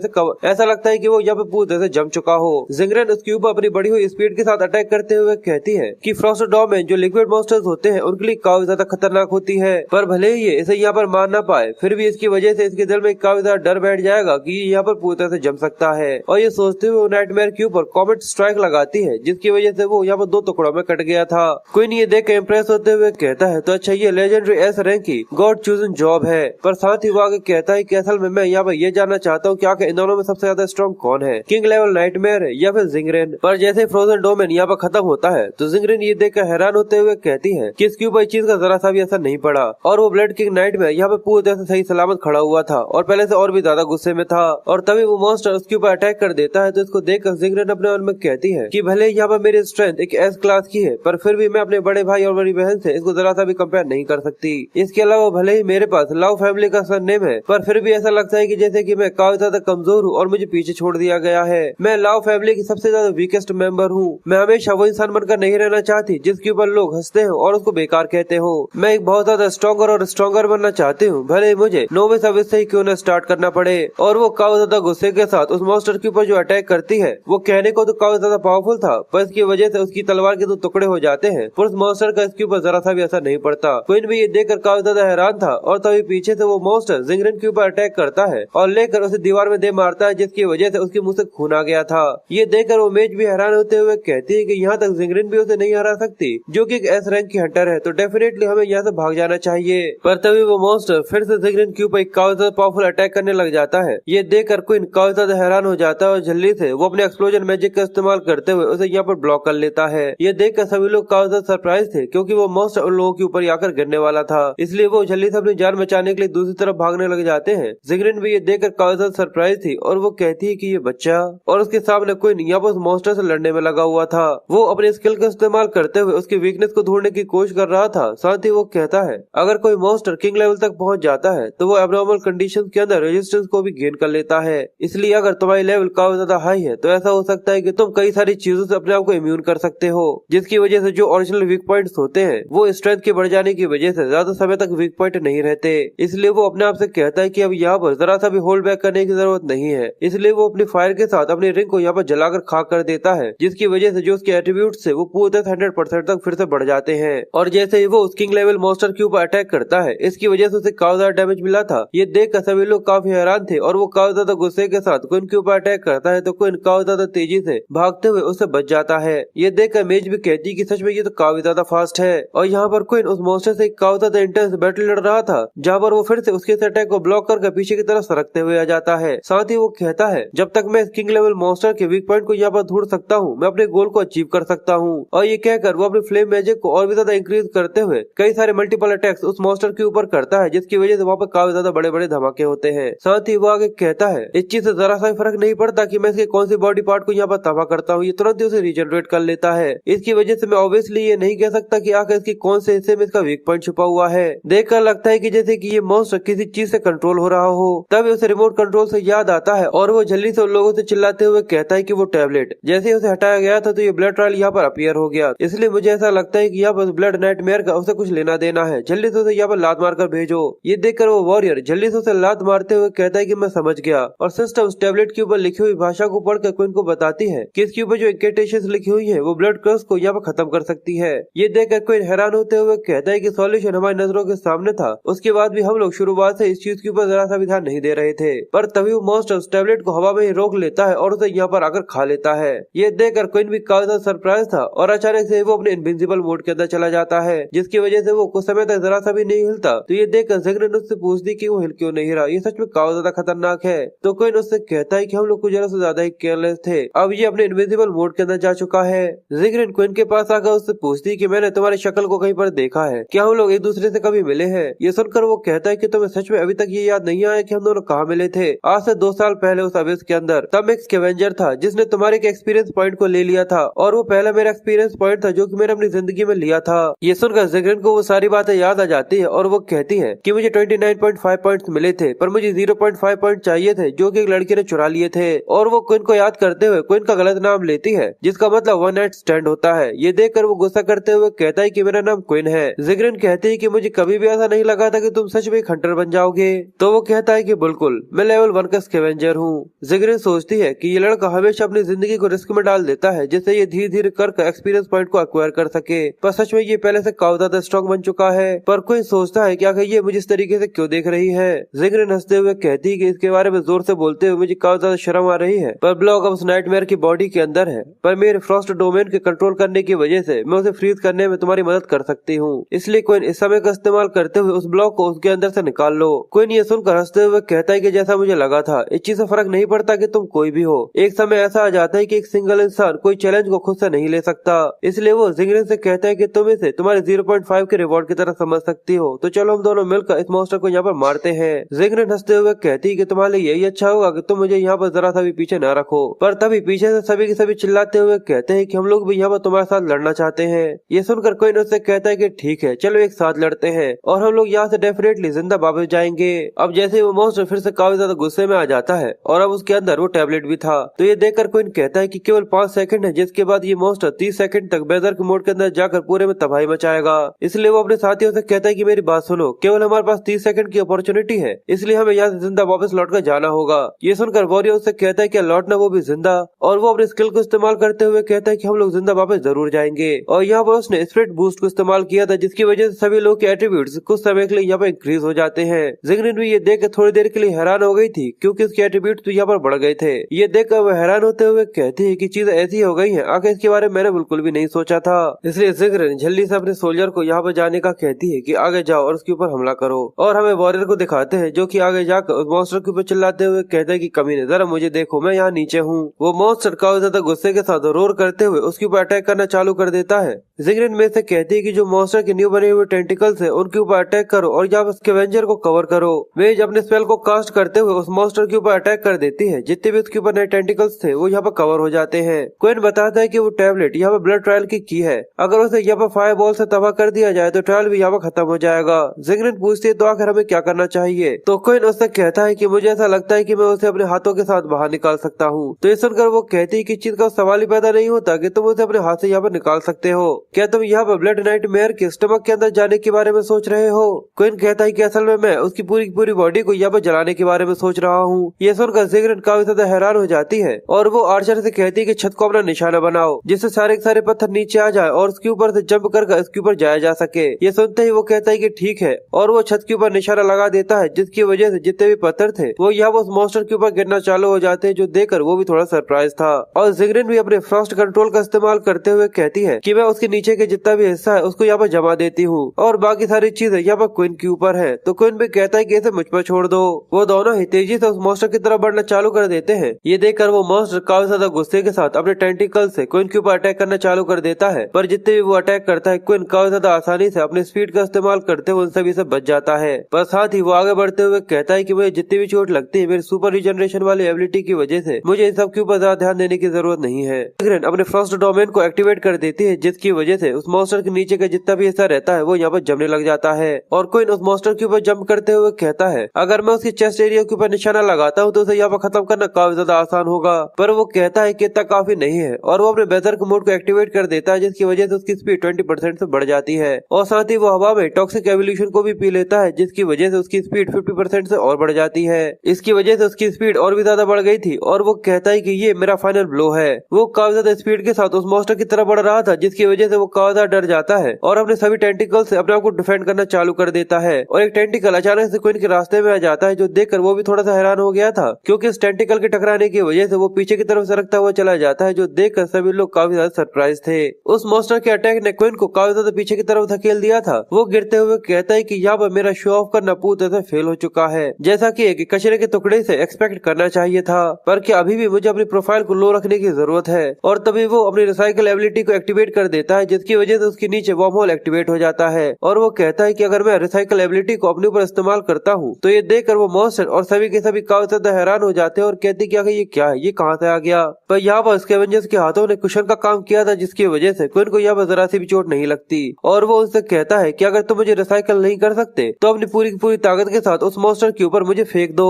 तरह से जम चुका हो। ज़िंगरेन उसके ऊपर अपनी बढ़ी हुई स्पीड के साथ अटैक करते हुए कहती है कि फ्रॉस्ट डोमेन जो लिक्विड मॉन्स्टर्स होते हैं उनके लिए काफी ज्यादा खतरनाक होती है, पर भले ही ये इसे यहाँ पर मार ना पाए, फिर भी इसकी वजह से इसके दिल में काफी ज्यादा डर बैठ जाएगा कि ये यहाँ पर पूरी तरह से जम सकता है। और ये सोचते हुए वो नाइटमेयर के ऊपर कॉमेट स्ट्राइक लगाती है, जिसकी वजह से वो यहाँ पर 2 टुकड़ों में कट गया था। क्वीन ये देख कर इम्प्रेस होते हुए कहता है तो अच्छा ये लेजेंडरी एस रैंक की गॉड चूजन जॉब है, पर साथ ही वो आगे कहता है कि असल में मैं यहाँ पर ये जानना चाहता हूँ कि आखिर इन दोनों में सबसे ज्यादा स्ट्रॉन्ग कौन है, किंग लेवल नाइटमेयर है या फिर ज़िंगरेन। पर जैसे फ्रोजन डोमेन यहाँ पर खत्म होता है तो ज़िंगरेन ये देखकर हैरान होते हुए कहती है कि इसके ऊपर इस चीज का जरा सा भी असर नहीं पड़ा, और वो ब्लड किंग नाइटमेयर यहाँ पे पूरी तरह से सही सलामत खड़ा हुआ था और पहले से और भी ज्यादा गुस्से में था। और तभी वो मॉन्स्टर उसके ऊपर अटैक कर देता है, तो इसको देखकर ज़िंगरेन अपने मन में कहती है कि भले यहाँ पर मेरी स्ट्रेंथ एक एस क्लास की है, पर फिर भी मैं अपने बड़े भाई और बड़ी बहन से इसको जरा सा भी कंपेयर नहीं कर सकती। इसके अलावा भले ही मेरे पास लव फैमिली का सरनेम है, पर फिर भी ऐसा लगता है कि जैसे कि मैं काफी ज्यादा कमजोर हूँ और मुझे पीछे छोड़ दिया गया है। मैं लव फैमिली की सबसे ज्यादा वीकेस्ट मेंबर हूँ। मैं हमेशा वो इंसान बनकर नहीं रहना चाहती जिसके ऊपर लोग हंसते हैं और उसको बेकार कहते हो। मैं एक बहुत ज्यादा स्ट्रॉन्गर और स्ट्रॉन्गर बनना चाहती हूँ, भले ही मुझे 9वें सर्विस से ही क्यों न स्टार्ट करना पड़े। और वो काफी ज्यादा गुस्से के साथ उस मॉन्स्टर के ऊपर जो अटैक करती है वो कहने को तो काफी ज्यादा पावरफुल था, पर इसकी वजह से उसकी तलवार के 2 टुकड़े हो जाते हैं, पर उस मॉन्स्टर का इसके ऊपर जरा सा भी असर नहीं पड़ता। क्वीन भी ये देखकर काफी ज्यादा हैरान था, और तभी पीछे से वो मॉन्स्टर ज़िंगरेन के ऊपर अटैक करता है और लेकर उसे दीवार में दे मारता है, जिसकी वजह से उसके मुंह से खून आ गया था। ये देखकर वो मेज भी हैरान होते हुए कहती है कि यहाँ तक ज़िंगरेन भी उसे नहीं हरा सकती, जो कि एक एस रैंक की हंटर है, तो डेफिनेटली हमें यहाँ से भाग जाना चाहिए। पर तभी वो मॉन्स्टर फिर से ज़िंगरेन के ऊपर एक काफी ज्यादा पावरफुल अटैक करने लग जाता है। ये देखकर क्वीन काफी ज्यादा हैरान हो जाता है और जल्दी से वो अपने एक्सप्लोजन मैजिक का इस्तेमाल करते हुए उसे यहाँ पर ब्लॉक कर लेता है। ये देखकर सभी लोग काफी ज्यादा सरप्राइज थे, क्योंकि वो मॉन्स्टर उन लोगों के ऊपर आकर गिरने वाला था, इसलिए वो जल्दी से अपनी जान बचाने के लिए दूसरी तरफ भागने लग जाते हैं। ज़िंगरेन भी ये देखकर काफी ज्यादा सरप्राइज थी और वो कहती है कि ये बच्चा, और उसके सामने क्वीन यहाँ पर उस मॉन्स्टर से लड़ने में लगा हुआ था। वो अपने स्किल का इस्तेमाल करते हुए उसकी वीकनेस को ढूंढने की कोशिश कर रहा था। साथ ही वो कहता है अगर कोई मॉन्स्टर किंग लेवल तक पहुंच जाता है तो वो एब्नॉर्मल कंडीशंस के अंदर रेजिस्टेंस को भी गेन कर लेता है, इसलिए अगर तुम्हारी लेवल काफी ज्यादा हाई है तो ऐसा हो सकता है कि तुम कई सारी चीजों से अपने आप को इम्यून कर सकते हो, जिसकी वजह से जो ओरिजिनल वीक पॉइंट्स होते हैं वो स्ट्रेंथ के बढ़ जाने की वजह से ज्यादा समय तक वीक पॉइंट नहीं रहते। इसलिए वो अपने आप से कहता है कि अब यहाँ पर जरा सा भी होल्ड बैक करने की जरूरत नहीं है, इसलिए वो अपनी फायर के साथ अपनी रिंग को यहाँ पर जलाकर खाक कर देता है, जिसकी वजह से जो उसके एट्रीब्यूट से वो पूरे 100% तक फिर से बढ़ जाते हैं। और जैसे ही वो उस किंग लेवल मॉन्स्टर के ऊपर अटैक करता है। इसकी वजह से उसे काफी ज्यादा डैमेज मिला था। ये देखकर सभी लोग काफी हैरान थे और वो काफी ज्यादा गुस्से के साथ क्वीन के ऊपर अटैक करता है तो क्वीन काफी ज्यादा तेजी से भागते हुए उससे बच जाता है। ये देखकर मेज भी कहती है कि सच में ये तो काफी ज्यादा फास्ट है। और यहाँ पर क्वीन उस मॉन्स्टर से काफी ज्यादा इंटेंस बैटल लड़ रहा था, जहाँ पर वो फिर से उसके अटैक को ब्लॉक करके पीछे की तरफ सरकते हुए आ जाता है। साथ ही वो कहता है जब तक मैं किंग लेवल मॉन्स्टर के वीक पॉइंट को यहाँ पर ढूंढ सकता हूँ मैं अपने गोल को अचीव कर सकता हूँ। और ये कहकर वो अपनी फ्लेम मैजिक को और भी ज्यादा इंक्रीज करते हुए कई सारे मल्टीपल अटैक्स उस मॉन्स्टर के ऊपर करता है, जिसकी वजह से वहाँ पर काफी ज्यादा बड़े बड़े धमाके होते हैं। साथ ही वो आगे कहता है इस चीज से जरा सा फर्क नहीं पड़ता कि मैं इसके कौन सी बॉडी पार्ट को यहाँ पर तबाह करता हूँ, ये तुरंत ही उसे रिजनरेट कर लेता है। इसकी वजह से मैं ऑब्वियसली ये नहीं कह सकता कि आखिर इसके कौन से हिस्से में इसका वीक पॉइंट छुपा हुआ है। देखकर लगता है कि जैसे कि ये मॉन्स्टर किसी चीज से कंट्रोल हो रहा हो। तभी उसे रिमोट कंट्रोल से याद आता है और वो जल्दी से उन लोगों से चिल्लाते हुए कहता है कि वो टैबलेट जैसे उसे हटाया गया था तो ये ब्लड ट्रायल यहाँ पर अपीयर हो गया, इसलिए मुझे ऐसा लगता है कि यहाँ पर ब्लड नाइटमेयर का उसे कुछ लेना देना है, जल्दी से उसे यहाँ पर लात मारकर भेजो। ये देखकर वो वॉरियर जल्दी से उसे लात मारते हुए कहता है कि मैं समझ गया और सिस्टम उस टैबलेट के ऊपर लिखी हुई भाषा को पढ़कर क्वीन को बताती है कि इसके ऊपर जो इंकेटेशंस लिखी हुई है वो ब्लड क्रश को यहाँ पर खत्म कर सकती है। ये देखकर क्वीन हैरान होते हुए कहता है कि सॉल्यूशन हमारी नजरों के सामने था, उसके बाद भी हम लोग शुरुआत से इस चीज के ऊपर जरा सा भी ध्यान नहीं दे रहे थे। पर तभी वो मॉन्स्टर उस टैबलेट को हवा में ही रोक लेता है और उसे यहाँ पर आकर खा लेता है। ये देखकर क्वीन भी काफी ज्यादा सरप्राइज था और अचानक से वो अपने इनविंसिबल मोड के अंदर चला जाता है, जिसकी वजह से वो कुछ समय तक जरा सा भी नहीं हिलता। तो ये देखकर जिग्रिन उससे पूछती कि वो हिल क्यों नहीं रहा, ये सच में काफी ज्यादा खतरनाक है। तो क्वीन उससे कहता है कि हम लोग कुछ जरा से ज्यादा ही केयरलेस थे, अब ये अपने इनविजिबल मोड के अंदर जा चुका है। जिग्रिन क्वीन के पास आकर उससे पूछती कि मैंने तुम्हारी शक्ल को कहीं पर देखा है, क्या हम लोग एक दूसरे से कभी मिले हैं। ये सुनकर वो कहता है कि तुम्हें सच में अभी तक ये याद नहीं आया कि हम दोनों कहाँ मिले थे। आज से 2 साल पहले उस अवेस के अंदर तब एक स्कैवेंजर था जिसने तुम्हारे एक्सपीरियंस पॉइंट को ले लिया था और वो पहला मेरा एक्सपीरियंस पॉइंट था जो कि मैंने अपनी जिंदगी में लिया था। ये सुनकर जिग्रिन को वो सारी बातें याद आ जाती है और वो कहती है कि मुझे 29.5 पॉइंट्स मिले थे पर मुझे 0.5 पॉइंट चाहिए थे जो कि एक लड़की ने चुरा लिए थे। और वो क्वीन को याद करते हुए क्वीन का गलत नाम लेती है जिसका मतलब वन नाइट स्टैंड होता है। ये देखकर वो गुस्सा करते हुए कहता है कि मेरा नाम क्वीन है। जिग्रिन कहती है कि मुझे कभी भी ऐसा नहीं लगा था कि तुम सच में हंटर बन जाओगे। तो वो कहता है कि बिल्कुल मैं लेवल 1 का स्कैवेंजर हूँ। जिग्रिन सोचती है कि ये लड़का हमेशा अपनी जिंदगी को रिस्क में डाल देता है जिससे ये धीरे धीरे कर एक्सपीरियंस पॉइंट को एक्वायर कर सके, पर सच में ये पहले से काफी ज्यादा स्ट्रॉन्ग बन चुका है। पर क्वीन सोचता है कि आखिर ये मुझे इस तरीके से क्यों देख रही है। जिग्रिन हंसते हुए कहती है कि इसके बारे में जोर से बोलते हुए मुझे काफी ज्यादा शर्म आ रही है, पर ब्लॉक अब उस नाइटमेयर की बॉडी के अंदर है, पर मेरे फ्रॉस्ट डोमेन के कंट्रोल करने की वजह से मैं उसे फ्रीज करने में तुम्हारी मदद कर सकती हूँ, इसलिए क्वीन इस समय का इस्तेमाल करते हुए उस ब्लॉक को उसके अंदर से निकाल लो। क्वीन ये सुनकर हंसते हुए कहता है कि जैसा मुझे लगा था, इस चीज से फर्क नहीं पड़ता कि तुम कोई भी हो, एक समय ऐसा आ जाता है कि एक सिंगल इंसान कोई चैलेंज को खुद से नहीं ले सकता। इसलिए वो जिग्रिन से कहता है कि तुम इसे तुम्हारे 0.5 के रिवॉर्ड की तरह समझ सकती हो, तो चलो हम दोनों मिलकर इस मॉन्स्टर को यहाँ पर मारते हैं। जिग्रिन हंसते हुए कहती है कि तुम्हारे लिए यही अच्छा होगा कि तुम मुझे यहाँ पर जरा सा भी पीछे न रखो। पर तभी पीछे से सभी के सभी चिल्लाते हुए कहते हैं कि हम लोग भी यहाँ पर तुम्हारे साथ लड़ना चाहते हैं। ये सुनकर क्वीन उससे कहता है कि ठीक है चलो एक साथ लड़ते हैं और हम लोग यहाँ से डेफिनेटली जिंदा वापस जाएंगे। अब जैसे वो मॉन्स्टर फिर से काफी ज्यादा गुस्से में आ जाता है और अब उसके अंदर वो टैबलेट भी था। तो ये देखकर क्वीन कहता है कि केवल 5 सेकंड है, जिसके बाद ये मॉन्स्टर 30 सेकंड तक बेदर मोड के अंदर जाकर पूरे में तबाही मचाएगा। इसलिए वो अपने साथियों से कहता है कि मेरी बात सुनो, केवल हमारे पास 30 सेकंड की अपॉर्चुनिटी है, इसलिए हमें यहाँ से जिंदा वापस लौट कर जाना होगा। ये सुनकर वॉरियर उससे कहता है कि लौटना वो भी जिंदा, और वो अपने स्किल को इस्तेमाल करते हुए कहता है कि हम लोग जिंदा वापस जरूर जाएंगे। और यहाँ पर उसने स्पिरिट बूस्ट को इस्तेमाल किया था जिसकी वजह से सभी लोग के एट्रीब्यूट्स कुछ समय के लिए यहाँ पर इंक्रीज हो जाते हैं। जिग्रिन भी ये देख थोड़ी देर के लिए हैरान हो गई थी क्योंकि उसके एट्रीब्यूट तो यहाँ पर बढ़ गए थे। ये देखकर वो हैरान होते हुए कहती है कि चीज ऐसी हो गई है, आखिर इसके बारे में मैंने बिल्कुल भी नहीं सोचा था। इसलिए जिग्रिन जल्दी से अपने सोल्जर को यहाँ पर जाने का कहती है कि आगे जाओ और उसके ऊपर हमला करो। और हमें वॉरियर को दिखाते हैं जो कि आगे जाकर उस मॉन्स्टर के ऊपर चिल्लाते हुए कहते हैं कि कमीने जरा मुझे देखो, मैं यहाँ नीचे हूँ। वो मॉन्स्टर काफी ज्यादा गुस्से के साथ रोर करते हुए उसके ऊपर अटैक करना चालू कर देता है। जिग्रिन में से कहती है कि जो मॉन्स्टर के न्यू बने हुए टेंटिकल्स है उनके ऊपर अटैक करो और यहाँ स्कैवेंजर को कवर करो। मेज अपने स्पेल को कास्ट करते हुए उस मॉन्स्टर के ऊपर अटैक कर देती है, जितने भी उसके ऊपर नए टेंटिकल्स थे वो यहाँ पर कवर हो जाते हैं। क्वीन बताता है कि वो टैबलेट यहाँ पर ब्लड ट्रायल की है, अगर उसे यहाँ पर फायर बॉल से तबाह कर दिया जाए तो ट्रायल भी यहाँ पर खत्म हो जाएगा। जिग्रिन पूछती है तो आखिर हमें क्या करना चाहिए, तो क्वीन उससे कहता है कि मुझे ऐसा लगता है कि मैं उसे अपने हाथों के साथ बाहर निकाल सकता हूँ। तो ये सुनकर वो कहती है कि चीज का सवाल ही पैदा नहीं होता कि तुम उसे अपने हाथ से यहाँ पर निकाल सकते हो, क्या तुम यहाँ पर ब्लड नाइटमेयर के स्टमक के अंदर जाने के बारे में सोच रहे हो। क्वीन कहता है कि असल में मैं उसकी पूरी बॉडी को यहाँ पर जलाने के बारे में सोच रहा हूँ। ये सुनकर जिग्रिन काफी ज्यादा हैरान हो जाती है और वो आर्चर से कहती है कि छत को अपना निशाना बनाओ जिससे सारे पत्थर नीचे आ जाए और उसके ऊपर से जंप कर इसके ऊपर जाया जा सके। ये सुनते ही ही वो कहता है कि ठीक है, और वो छत के ऊपर निशाना लगा देता है, जिसकी वजह से जितने भी पत्थर थे वो यहाँ उस मॉन्स्टर के ऊपर गिरना चालू हो जाते हैं, जो देखकर वो भी थोड़ा सरप्राइज था। और जिगरिन भी अपने फ्रॉस्ट कंट्रोल का इस्तेमाल करते हुए कहती है कि मैं उसके नीचे के जितना भी हिस्सा है उसको यहाँ पर जमा देती हूँ और बाकी सारी चीजें यहाँ पर क्वीन के ऊपर है। तो क्वीन भी कहता है कि इसे मुझ पर छोड़ दो। वो दोनों ही तेजी से उस मॉन्स्टर की तरफ बढ़ना चालू कर देते हैं। ये देखकर वो मॉन्स्टर काफी ज्यादा गुस्से के साथ अपने टेंटिकल से क्वीन के ऊपर अटैक करना चालू कर देता है, पर जितने भी वो अटैक करता है क्वीन काफी ज्यादा आसानी से अपने स्पीड का इस्तेमाल करते हुए उन सभी से बच जाता है। पर साथ ही वो आगे बढ़ते हुए कहता है कि मुझे जितनी भी चोट लगती है मेरी सुपर रिजनरेशन वाली एबिलिटी की वजह से, मुझे इन सब के ऊपर ज्यादा ध्यान देने की जरूरत नहीं है। जिगरिन अपने फ्रॉस्ट डोमेन को एक्टिवेट कर देती है, जिसकी वजह से उस मॉन्स्टर के नीचे का जितना भी हिस्सा रहता है वो यहाँ पर जमने लग जाता है। और क्वीन उस मॉन्स्टर के ऊपर जंप करते हुए कहता है अगर मैं उसकी चेस्ट एरिया के ऊपर निशाना लगाता हूँ तो उसे यहाँ पर खत्म करना काफी ज्यादा आसान होगा, पर वो कहता है कि इतना काफी नहीं है और वो अपने बेजर्क मोड को एक्टिवेट कर देता है, जिसकी वजह से उसकी स्पीड 20% से बढ़ जाती है। और साथ ही वो हवा में टॉक्सिक एवोल्यूशन को भी पी लेता है, जिसकी वजह से उसकी स्पीड 50% से और बढ़ जाती है। इसकी वजह से उसकी स्पीड और भी ज्यादा बढ़ गई थी और वो कहता है कि ये मेरा फाइनल ब्लो है। वो काफी ज्यादा स्पीड के साथ उस मॉन्स्टर की तरफ बढ़ रहा था, जिसकी वजह से वो काफी ज्यादा डर जाता है और अपने सभी टेंटिकल से अपने आप को डिफेंड करना चालू कर देता है। और एक टेंटिकल अचानक से क्वीन के रास्ते में आ जाता है, जो देखकर वो भी थोड़ा सा हैरान हो गया था, क्योंकि इस टेंटिकल के टकराने की वजह से वो पीछे की तरफ सरकता हुआ चला जाता है, जो देखकर सभी लोग काफी ज्यादा सरप्राइज थे। उस मॉन्स्टर के अटैक ने क्वीन को काफी ज्यादा पीछे की तरफ धकेल दिया था। वो गिरते हुए कहता है कि यहाँ पर मेरा शो ऑफ करना पूरी तरह से फेल हो चुका है, जैसा कि एक कचरे के टुकड़े से एक्सपेक्ट करना चाहिए था, पर क्या अभी भी मुझे अपनी प्रोफाइल को लो रखने की जरूरत है। और तभी वो अपनी रिसाइकल एबिलिटी को एक्टिवेट कर देता है, जिसकी वजह से उसके नीचे वर्म होल एक्टिवेट हो जाता है। और वो कहता है कि अगर मैं रिसाइकल एबिलिटी को अपने ऊपर इस्तेमाल करता हूँ तो ये देखकर वो मॉन्स्टर और सभी के सभी काफी ज्यादा हैरान हो जाते हैं और कहते कि ये क्या है, ये कहाँ से आ गया। पर यहाँ पर स्कैवेंजर्स के हाथों ने कुशन का काम किया था, जिसकी वजह से क्वीन को यहाँ पर जरा सी भी चोट नहीं लगती। और वो उनसे कहता है कि अगर तुम मुझे रिसाइकल नहीं कर सकते तो अपनी पूरी की पूरी ताकत के साथ उस मॉन्स्टर के ऊपर मुझे फेंक दो।